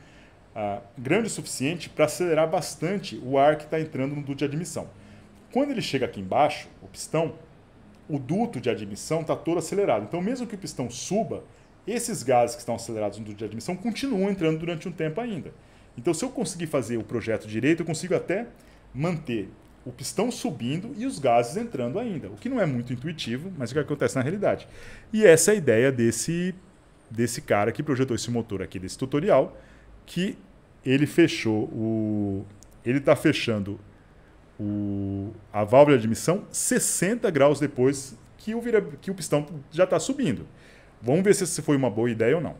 grande o suficiente para acelerar bastante o ar que está entrando no duto de admissão. Quando ele chega aqui embaixo, o pistão, o duto de admissão está todo acelerado. Então, mesmo que o pistão suba, esses gases que estão acelerados no duto de admissão continuam entrando durante um tempo ainda. Então, se eu conseguir fazer o projeto direito, eu consigo até manter o pistão subindo e os gases entrando ainda, o que não é muito intuitivo, mas é o que acontece na realidade. E essa é a ideia desse cara que projetou esse motor aqui, desse tutorial, que ele está fechando a válvula de admissão 60 graus depois que o pistão já está subindo. Vamos ver se foi uma boa ideia ou não.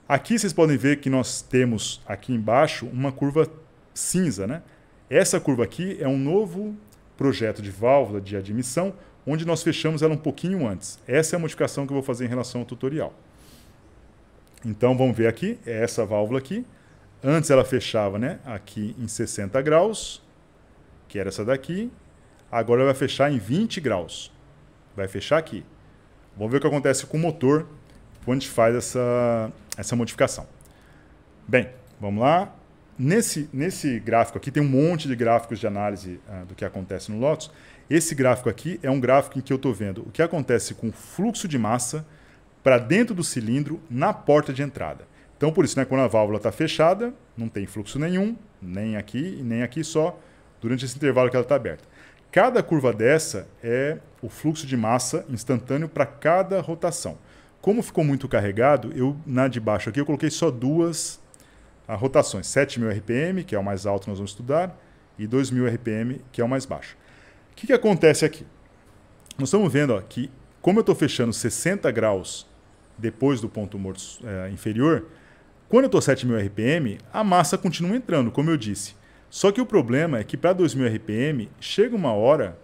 Aqui vocês podem ver que nós temos aqui embaixo uma curva cinza, né? Essa curva aqui é um novo projeto de válvula de admissão, onde nós fechamos ela um pouquinho antes. Essa é a modificação que eu vou fazer em relação ao tutorial. Então vamos ver aqui, é essa válvula aqui. Antes ela fechava, né, aqui em 60 graus, que era essa daqui. Agora ela vai fechar em 20 graus. Vai fechar aqui. Vamos ver o que acontece com o motor quando a gente faz essa modificação. Bem, vamos lá. Nesse gráfico aqui, tem um monte de gráficos de análise do que acontece no Lotus. Esse gráfico aqui é um gráfico em que eu estou vendo o que acontece com o fluxo de massa para dentro do cilindro na porta de entrada. Então, por isso, né, quando a válvula está fechada, não tem fluxo nenhum, nem aqui e nem aqui, só durante esse intervalo que ela está aberta. Cada curva dessa é o fluxo de massa instantâneo para cada rotação. Como ficou muito carregado, na de baixo aqui eu coloquei só duas rotações. 7.000 RPM, que é o mais alto que nós vamos estudar, e 2.000 RPM, que é o mais baixo. O que acontece aqui? Nós estamos vendo ó, que, como eu estou fechando 60 graus depois do ponto morto inferior, quando eu estou 7.000 RPM, a massa continua entrando, como eu disse. Só que o problema é que para 2.000 RPM, chega uma hora,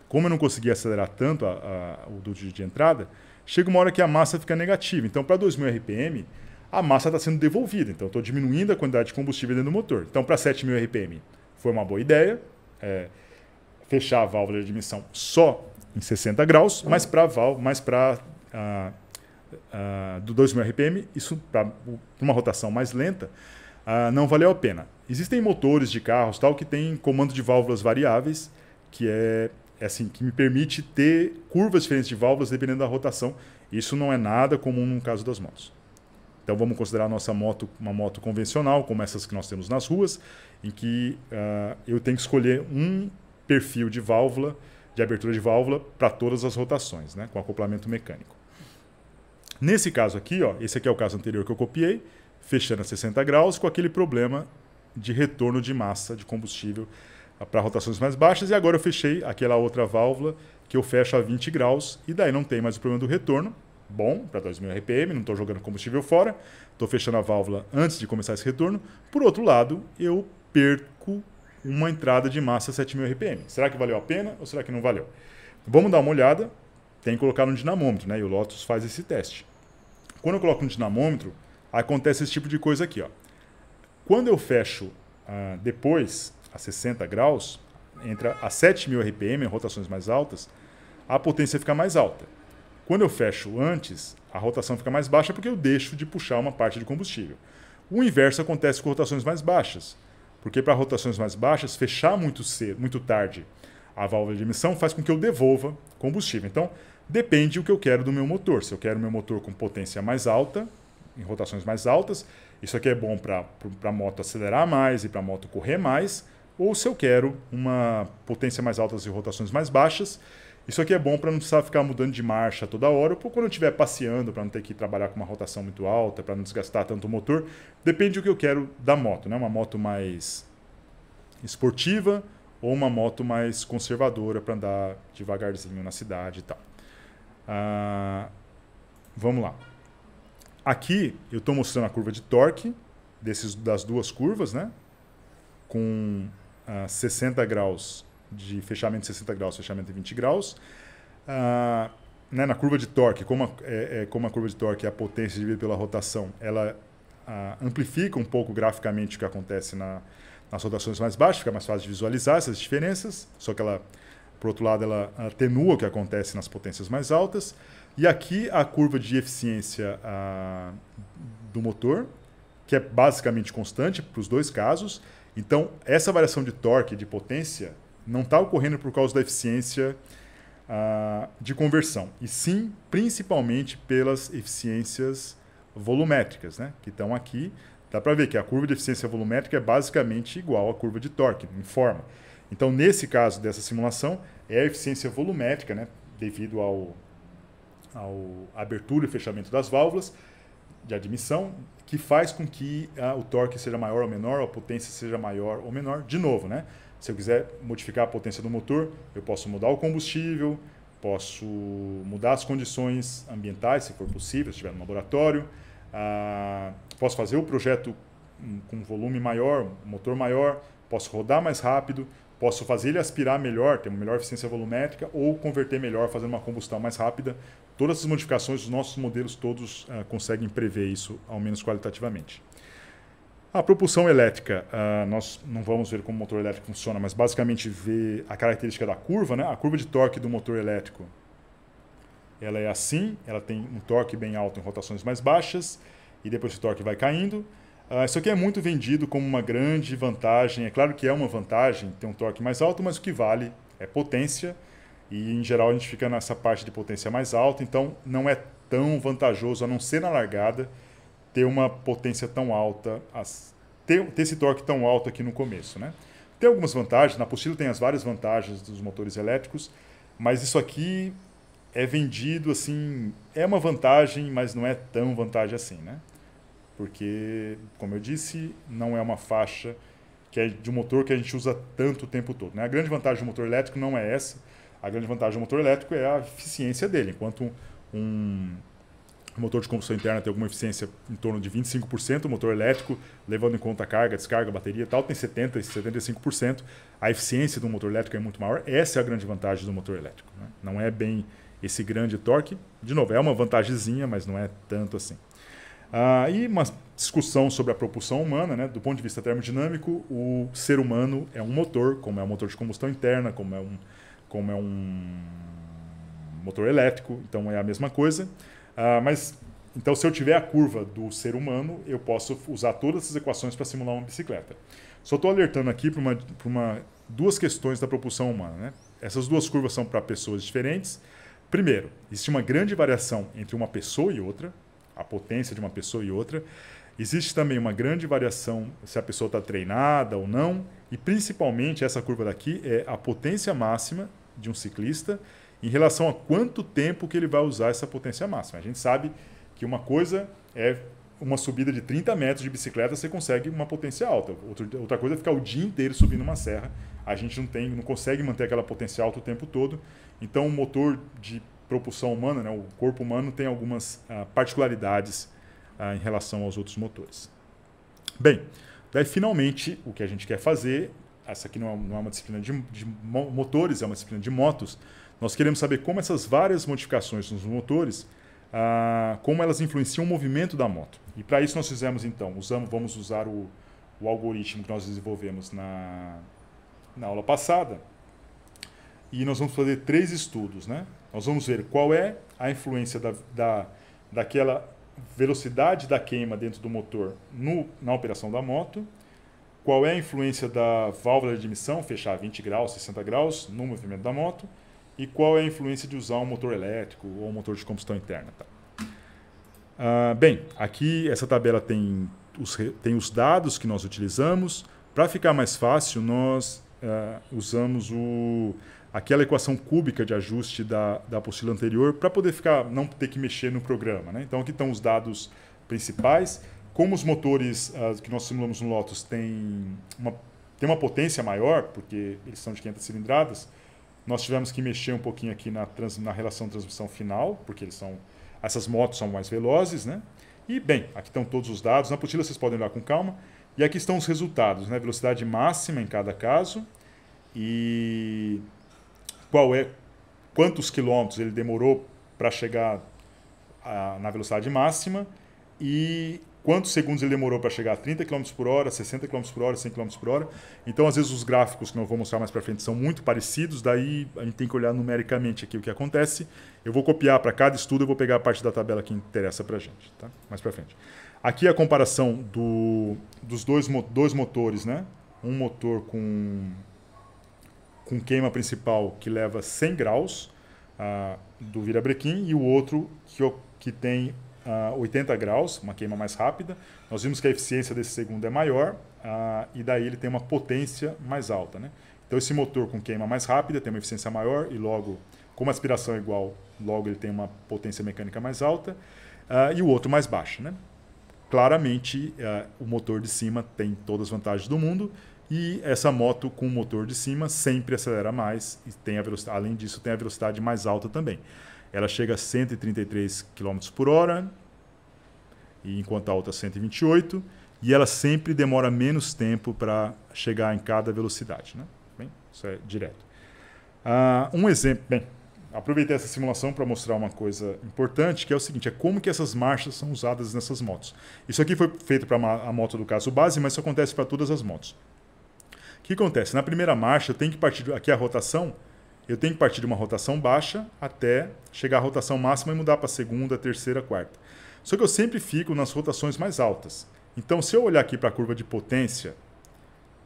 como eu não consegui acelerar tanto o duto de entrada, chega uma hora que a massa fica negativa. Então, para 2.000 RPM, a massa está sendo devolvida. Então, eu estou diminuindo a quantidade de combustível dentro do motor. Então, para 7.000 RPM, foi uma boa ideia fechar a válvula de admissão só em 60 graus, mas para do 2.000 RPM, isso para uma rotação mais lenta, não valeu a pena. Existem motores de carros tal que têm comando de válvulas variáveis, que que me permite ter curvas diferentes de válvulas dependendo da rotação. Isso não é nada comum no caso das motos. Então vamos considerar a nossa moto uma moto convencional, como essas que nós temos nas ruas, em que eu tenho que escolher um perfil de válvula, de abertura de válvula, para todas as rotações, né, com acoplamento mecânico. Nesse caso aqui, ó, esse aqui é o caso anterior que eu copiei, fechando a 60 graus, com aquele problema de retorno de massa de combustível para rotações mais baixas, e agora eu fechei aquela outra válvula que eu fecho a 20 graus, e daí não tem mais o problema do retorno. Bom, para 2.000 RPM, não estou jogando combustível fora, estou fechando a válvula antes de começar esse retorno. Por outro lado, eu perco uma entrada de massa 7.000 RPM. Será que valeu a pena ou será que não valeu? Vamos dar uma olhada. Tem que colocar no dinamômetro, né? E o Lotus faz esse teste. Quando eu coloco no dinamômetro, acontece esse tipo de coisa aqui, ó. Quando eu fecho depois a 60 graus, entra a 7.000 RPM, em rotações mais altas, a potência fica mais alta. Quando eu fecho antes, a rotação fica mais baixa porque eu deixo de puxar uma parte de combustível. O inverso acontece com rotações mais baixas, porque para rotações mais baixas, fechar muito cedo, muito tarde a válvula de emissão faz com que eu devolva combustível. Então, depende do que eu quero do meu motor. Se eu quero meu motor com potência mais alta, em rotações mais altas, isso aqui é bom para a moto acelerar mais e para a moto correr mais, ou se eu quero uma potência mais alta e rotações mais baixas, isso aqui é bom para não precisar ficar mudando de marcha toda hora, ou quando eu estiver passeando, para não ter que trabalhar com uma rotação muito alta, para não desgastar tanto o motor. Depende do que eu quero da moto, né? Uma moto mais esportiva ou uma moto mais conservadora para andar devagarzinho na cidade e tal. Vamos lá. Aqui eu estou mostrando a curva de torque das duas curvas, né? Com 60 graus de fechamento de 60 graus, fechamento de 20 graus. Né, na curva de torque, como a curva de torque é a potência dividida pela rotação, ela amplifica um pouco graficamente o que acontece nas rotações mais baixas, fica mais fácil de visualizar essas diferenças, só que ela, por outro lado, ela atenua o que acontece nas potências mais altas. E aqui a curva de eficiência do motor, que é basicamente constante para os dois casos. Então, essa variação de torque, de potência, não está ocorrendo por causa da eficiência de conversão, e sim, principalmente, pelas eficiências volumétricas, né, que estão aqui. Dá para ver que a curva de eficiência volumétrica é basicamente igual à curva de torque, em forma. Então, nesse caso dessa simulação, é a eficiência volumétrica, né, devido ao abertura e fechamento das válvulas de admissão, que faz com que o torque seja maior ou menor, a potência seja maior ou menor. De novo, né? Se eu quiser modificar a potência do motor, eu posso mudar o combustível, posso mudar as condições ambientais, se for possível, se estiver no laboratório, posso fazer o projeto com volume maior, motor maior, posso rodar mais rápido, posso fazer ele aspirar melhor, ter uma melhor eficiência volumétrica, ou converter melhor, fazendo uma combustão mais rápida. Todas essas modificações, os nossos modelos todos conseguem prever isso, ao menos qualitativamente. A propulsão elétrica, nós não vamos ver como o motor elétrico funciona, mas basicamente ver a característica da curva, né? A curva de torque do motor elétrico, ela é assim, ela tem um torque bem alto em rotações mais baixas, e depois o torque vai caindo. Isso aqui é muito vendido como uma grande vantagem. É claro que é uma vantagem ter um torque mais alto, mas o que vale é potência. e em geral a gente fica nessa parte de potência mais alta, então não é tão vantajoso, a não ser na largada, ter uma potência tão alta, ter esse torque tão alto aqui no começo, né? Tem algumas vantagens, na apostila tem as várias vantagens dos motores elétricos, mas isso aqui é vendido assim, é uma vantagem, mas não é tão vantagem assim, né? Porque, como eu disse, não é uma faixa que é de um motor que a gente usa tanto o tempo todo, né? A grande vantagem do motor elétrico não é essa, a grande vantagem do motor elétrico é a eficiência dele, enquanto um motor de combustão interna tem alguma eficiência em torno de 25%, o motor elétrico, levando em conta a carga, descarga, bateria e tal, tem 70% e 75%. A eficiência do motor elétrico é muito maior. Essa é a grande vantagem do motor elétrico, né? Não é bem esse grande torque. De novo, é uma vantagemzinha, mas não é tanto assim. E uma discussão sobre a propulsão humana, né? Do ponto de vista termodinâmico, o ser humano é um motor, como é um motor de combustão interna, como é um motor elétrico, então é a mesma coisa. Mas, então, se eu tiver a curva do ser humano, eu posso usar todas essas equações para simular uma bicicleta. Só estou alertando aqui para duas questões da propulsão humana, né? Essas duas curvas são para pessoas diferentes. Primeiro, existe uma grande variação entre uma pessoa e outra, a potência de uma pessoa e outra. Existe também uma grande variação se a pessoa está treinada ou não. E, principalmente, essa curva daqui é a potência máxima de um ciclista em relação a quanto tempo que ele vai usar essa potência máxima. A gente sabe que uma coisa é uma subida de 30 metros de bicicleta, você consegue uma potência alta. Outra coisa é ficar o dia inteiro subindo uma serra. A gente não consegue manter aquela potência alta o tempo todo. Então, o motor de propulsão humana, né, o corpo humano, tem algumas particularidades em relação aos outros motores. Bem, daí finalmente o que a gente quer fazer, essa aqui não é uma disciplina de motores, é uma disciplina de motos. Nós queremos saber como essas várias modificações nos motores, como elas influenciam o movimento da moto. E para isso nós fizemos então, vamos usar o algoritmo que nós desenvolvemos na aula passada, e nós vamos fazer 3 estudos, né? Nós vamos ver qual é a influência daquela velocidade da queima dentro do motor na operação da moto, qual é a influência da válvula de admissão, fechar a 20 graus, 60 graus no movimento da moto, e qual é a influência de usar um motor elétrico ou um motor de combustão interna. Tá? Bem, aqui essa tabela tem os dados que nós utilizamos. Para ficar mais fácil, nós usamos aquela equação cúbica de ajuste da apostila anterior para poder não ter que mexer no programa, né? Então aqui estão os dados principais. Como os motores que nós simulamos no Lotus têm uma potência maior, porque eles são de 500 cilindradas, nós tivemos que mexer um pouquinho aqui na relação transmissão final, porque essas motos são mais velozes, né? E, bem, aqui estão todos os dados. Na apostila vocês podem olhar com calma. E aqui estão os resultados, né? Velocidade máxima em cada caso e quantos quilômetros ele demorou para chegar na velocidade máxima e quantos segundos ele demorou para chegar a 30 km por hora, 60 km por hora, 100 km por hora. Então, às vezes, os gráficos que eu vou mostrar mais para frente são muito parecidos, daí a gente tem que olhar numericamente aqui o que acontece. Eu vou copiar para cada estudo, eu vou pegar a parte da tabela que interessa para a gente, tá? Mais para frente. Aqui a comparação dos dois motores, né? Um motor com queima principal que leva 100 graus do virabrequim e o outro que tem 80 graus, uma queima mais rápida. Nós vimos que a eficiência desse segundo é maior e daí ele tem uma potência mais alta, né? Então esse motor com queima mais rápida tem uma eficiência maior e logo, como a aspiração é igual, logo ele tem uma potência mecânica mais alta e o outro mais baixa, né? Claramente o motor de cima tem todas as vantagens do mundo e essa moto com o motor de cima sempre acelera mais e tem além disso tem a velocidade mais alta também. Ela chega a 133 km por hora, enquanto a outra 128, e ela sempre demora menos tempo para chegar em cada velocidade, né? Bem, isso é direto. Um exemplo, bem, aproveitei essa simulação para mostrar uma coisa importante, que é o seguinte, é como que essas marchas são usadas nessas motos. Isso aqui foi feito para a moto do caso base, mas isso acontece para todas as motos. O que acontece? Na primeira marcha, eu tenho que partir, aqui a rotação, eu tenho que partir de uma rotação baixa até chegar à rotação máxima e mudar para a segunda, terceira, quarta. Só que eu sempre fico nas rotações mais altas. Então, se eu olhar aqui para a curva de potência,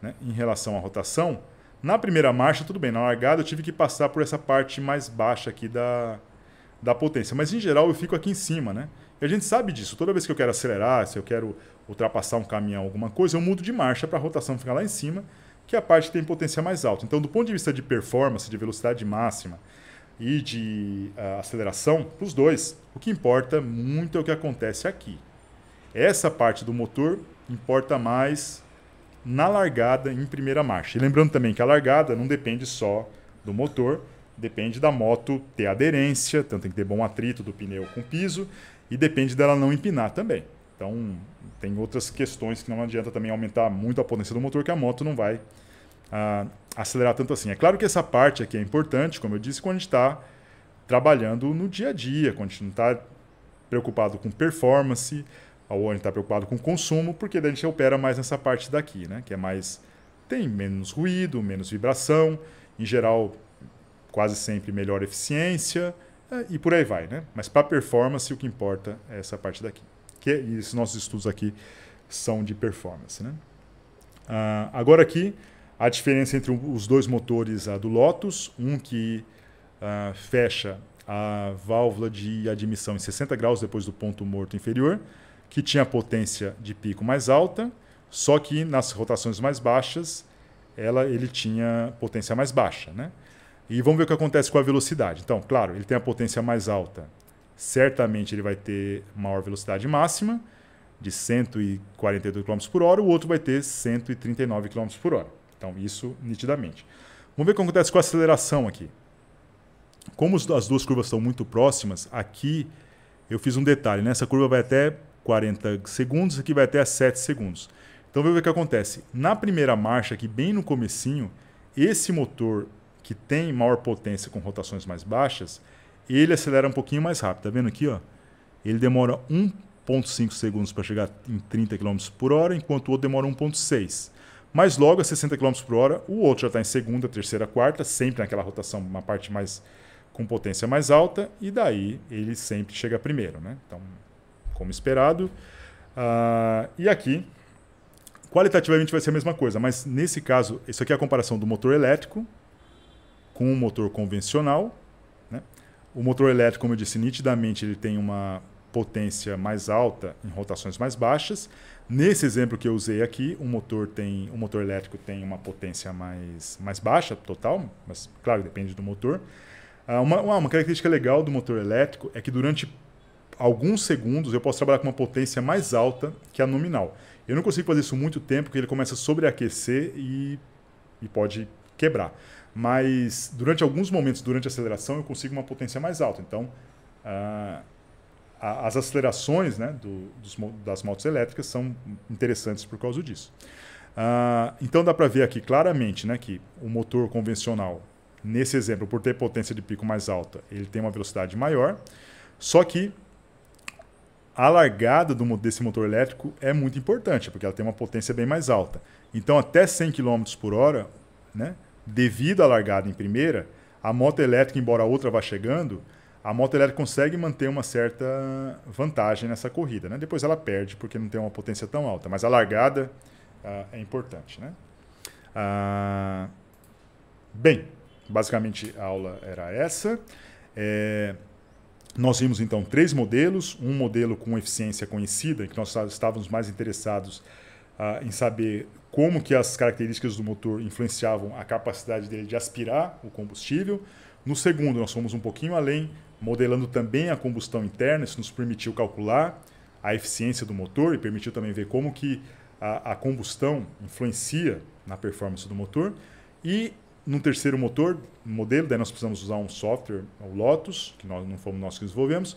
né, em relação à rotação, Na primeira marcha, tudo bem, na largada eu tive que passar por essa parte mais baixa aqui da potência. Mas em geral eu fico aqui em cima, né? E a gente sabe disso. Toda vez que eu quero acelerar, se eu quero ultrapassar um caminhão, alguma coisa, eu mudo de marcha para a rotação ficar lá em cima, que é a parte que tem potência mais alta. Então, do ponto de vista de performance, de velocidade máxima e de aceleração, para os dois, o que importa muito é o que acontece aqui. Essa parte do motor importa mais na largada em primeira marcha. E lembrando também que a largada não depende só do motor, depende da moto ter aderência, então tem que ter bom atrito do pneu com o piso, e depende dela não empinar também. Então tem outras questões que não adianta também aumentar muito a potência do motor, que a moto não vai acelerar tanto assim. É claro que essa parte aqui é importante, como eu disse, quando a gente está trabalhando no dia a dia, quando a gente não está preocupado com performance, ou a gente está preocupado com consumo, porque daí a gente opera mais nessa parte daqui, né? Que é mais... tem menos ruído, menos vibração, em geral quase sempre melhor eficiência, e por aí vai, né? Mas para performance o que importa é essa parte daqui. E esses nossos estudos aqui são de performance, né? Agora aqui, a diferença entre os dois motores do Lotus, um que fecha a válvula de admissão em 60 graus depois do ponto morto inferior, que tinha potência de pico mais alta, só que nas rotações mais baixas ele tinha potência mais baixa, né? E vamos ver o que acontece com a velocidade. Então, claro, ele tem a potência mais alta. Certamente ele vai ter maior velocidade máxima, de 142 km por hora, o outro vai ter 139 km por hora. Então, isso nitidamente. Vamos ver o que acontece com a aceleração aqui. Como as duas curvas estão muito próximas, aqui eu fiz um detalhe, né? Essa curva vai até 40 segundos, aqui vai até 7 segundos. Então, vamos ver o que acontece. Na primeira marcha, aqui bem no comecinho, esse motor que tem maior potência com rotações mais baixas, ele acelera um pouquinho mais rápido. Tá vendo aqui? Ó? Ele demora 1,5 segundos para chegar em 30 km por hora, enquanto o outro demora 1,6. Mas logo a 60 km por hora, o outro já está em segunda, terceira, quarta, sempre naquela rotação, uma parte mais com potência mais alta, e daí ele sempre chega primeiro, né? Então, como esperado. E aqui, qualitativamente vai ser a mesma coisa, mas nesse caso, isso aqui é a comparação do motor elétrico com o motor convencional, né? O motor elétrico, como eu disse, nitidamente ele tem uma potência mais alta em rotações mais baixas. Nesse exemplo que eu usei aqui, o motor elétrico tem uma potência mais baixa, total, mas claro, depende do motor. Uma característica legal do motor elétrico é que durante alguns segundos eu posso trabalhar com uma potência mais alta que a nominal. Eu não consigo fazer isso muito tempo, porque ele começa a sobreaquecer e pode quebrar. Mas durante alguns momentos, durante a aceleração, eu consigo uma potência mais alta. Então, as acelerações, né, das motos elétricas são interessantes por causa disso. Então dá para ver aqui claramente, né, que o motor convencional, nesse exemplo, por ter potência de pico mais alta, ele tem uma velocidade maior, só que a largada desse motor elétrico é muito importante, porque ela tem uma potência bem mais alta. Então até 100 km por hora, né, devido à largada em primeira, a moto elétrica, embora a outra vá chegando, a moto elétrica consegue manter uma certa vantagem nessa corrida, né? Depois ela perde porque não tem uma potência tão alta, mas a largada é importante, né? Bem, basicamente a aula era essa. Nós vimos então 3 modelos, um modelo com eficiência conhecida, em que nós estávamos mais interessados em saber como que as características do motor influenciavam a capacidade dele de aspirar o combustível. No segundo, nós fomos um pouquinho além, modelando também a combustão interna. Isso nos permitiu calcular a eficiência do motor e permitiu também ver como que a combustão influencia na performance do motor. E no terceiro modelo, daí nós precisamos usar um software, o Lotus, que não fomos nós que desenvolvemos,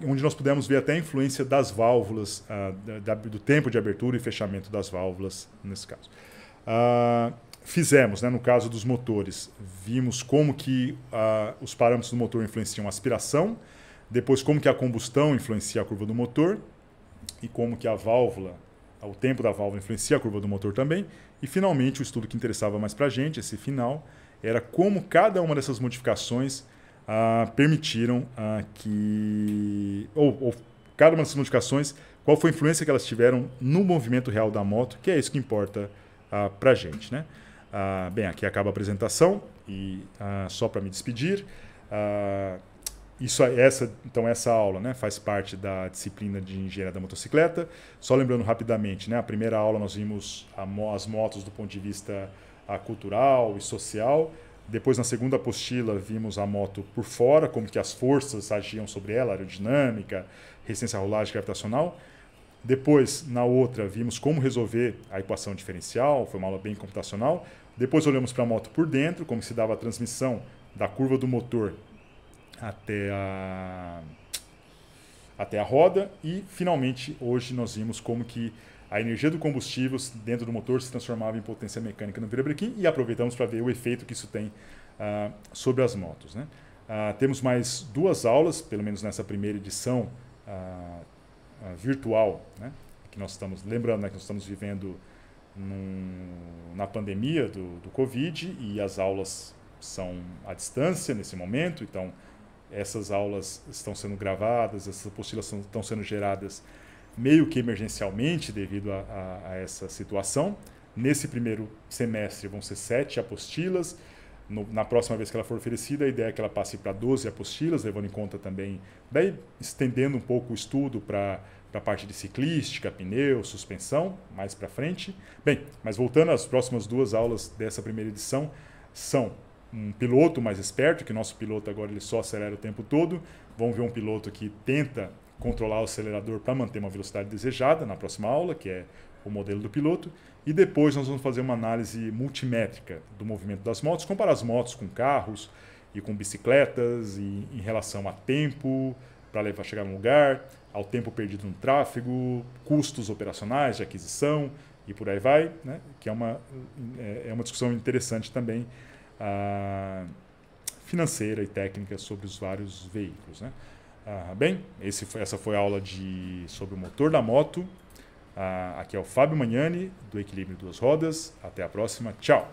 onde nós pudemos ver até a influência das válvulas, do tempo de abertura e fechamento das válvulas, nesse caso. Fizemos, né, no caso dos motores, vimos como que os parâmetros do motor influenciam a aspiração, depois como que a combustão influencia a curva do motor, e como que a válvula, o tempo da válvula influencia a curva do motor também, e finalmente o estudo que interessava mais para a gente, esse final, era como cada uma dessas modificações permitiram ou cada uma dessas modificações, qual foi a influência que elas tiveram no movimento real da moto, que é isso que importa para a gente, né? Bem, aqui acaba a apresentação e só para me despedir, então essa aula, né, faz parte da disciplina de engenharia da motocicleta. Só lembrando rapidamente, né, a primeira aula nós vimos as motos do ponto de vista cultural e social. Depois, na segunda apostila, vimos a moto por fora, como que as forças agiam sobre ela, aerodinâmica, resistência à rolagem gravitacional. Depois, na outra, vimos como resolver a equação diferencial, foi uma aula bem computacional. Depois olhamos para a moto por dentro, como se dava a transmissão da curva do motor até a roda. E, finalmente, hoje nós vimos como que a energia do combustível dentro do motor se transformava em potência mecânica no virabrequim e aproveitamos para ver o efeito que isso tem sobre as motos, né? Temos mais 2 aulas, pelo menos nessa primeira edição virtual, né? Que nós estamos lembrando, né, que nós estamos vivendo na pandemia do Covid e as aulas são à distância nesse momento, então essas aulas estão sendo gravadas, essas apostilas estão sendo geradas meio que emergencialmente devido a essa situação. Nesse primeiro semestre vão ser 7 apostilas. Na próxima vez que ela for oferecida, a ideia é que ela passe para 12 apostilas, levando em conta também, daí estendendo um pouco o estudo para a parte de ciclística, pneu, suspensão, mais para frente. Bem, mas voltando às próximas 2 aulas dessa primeira edição, são um piloto mais esperto, que nosso piloto agora ele só acelera o tempo todo. Vamos ver um piloto que tenta controlar o acelerador para manter uma velocidade desejada na próxima aula, que é o modelo do piloto. E depois nós vamos fazer uma análise multimétrica do movimento das motos, comparar as motos com carros e com bicicletas e em relação a tempo para chegar no lugar, ao tempo perdido no tráfego, custos operacionais de aquisição e por aí vai, né? Que é uma discussão interessante também financeira e técnica sobre os vários veículos, né? Bem, essa foi a aula sobre o motor da moto. Aqui é o Fábio Magnani, do Equilíbrio Duas Rodas. Até a próxima. Tchau!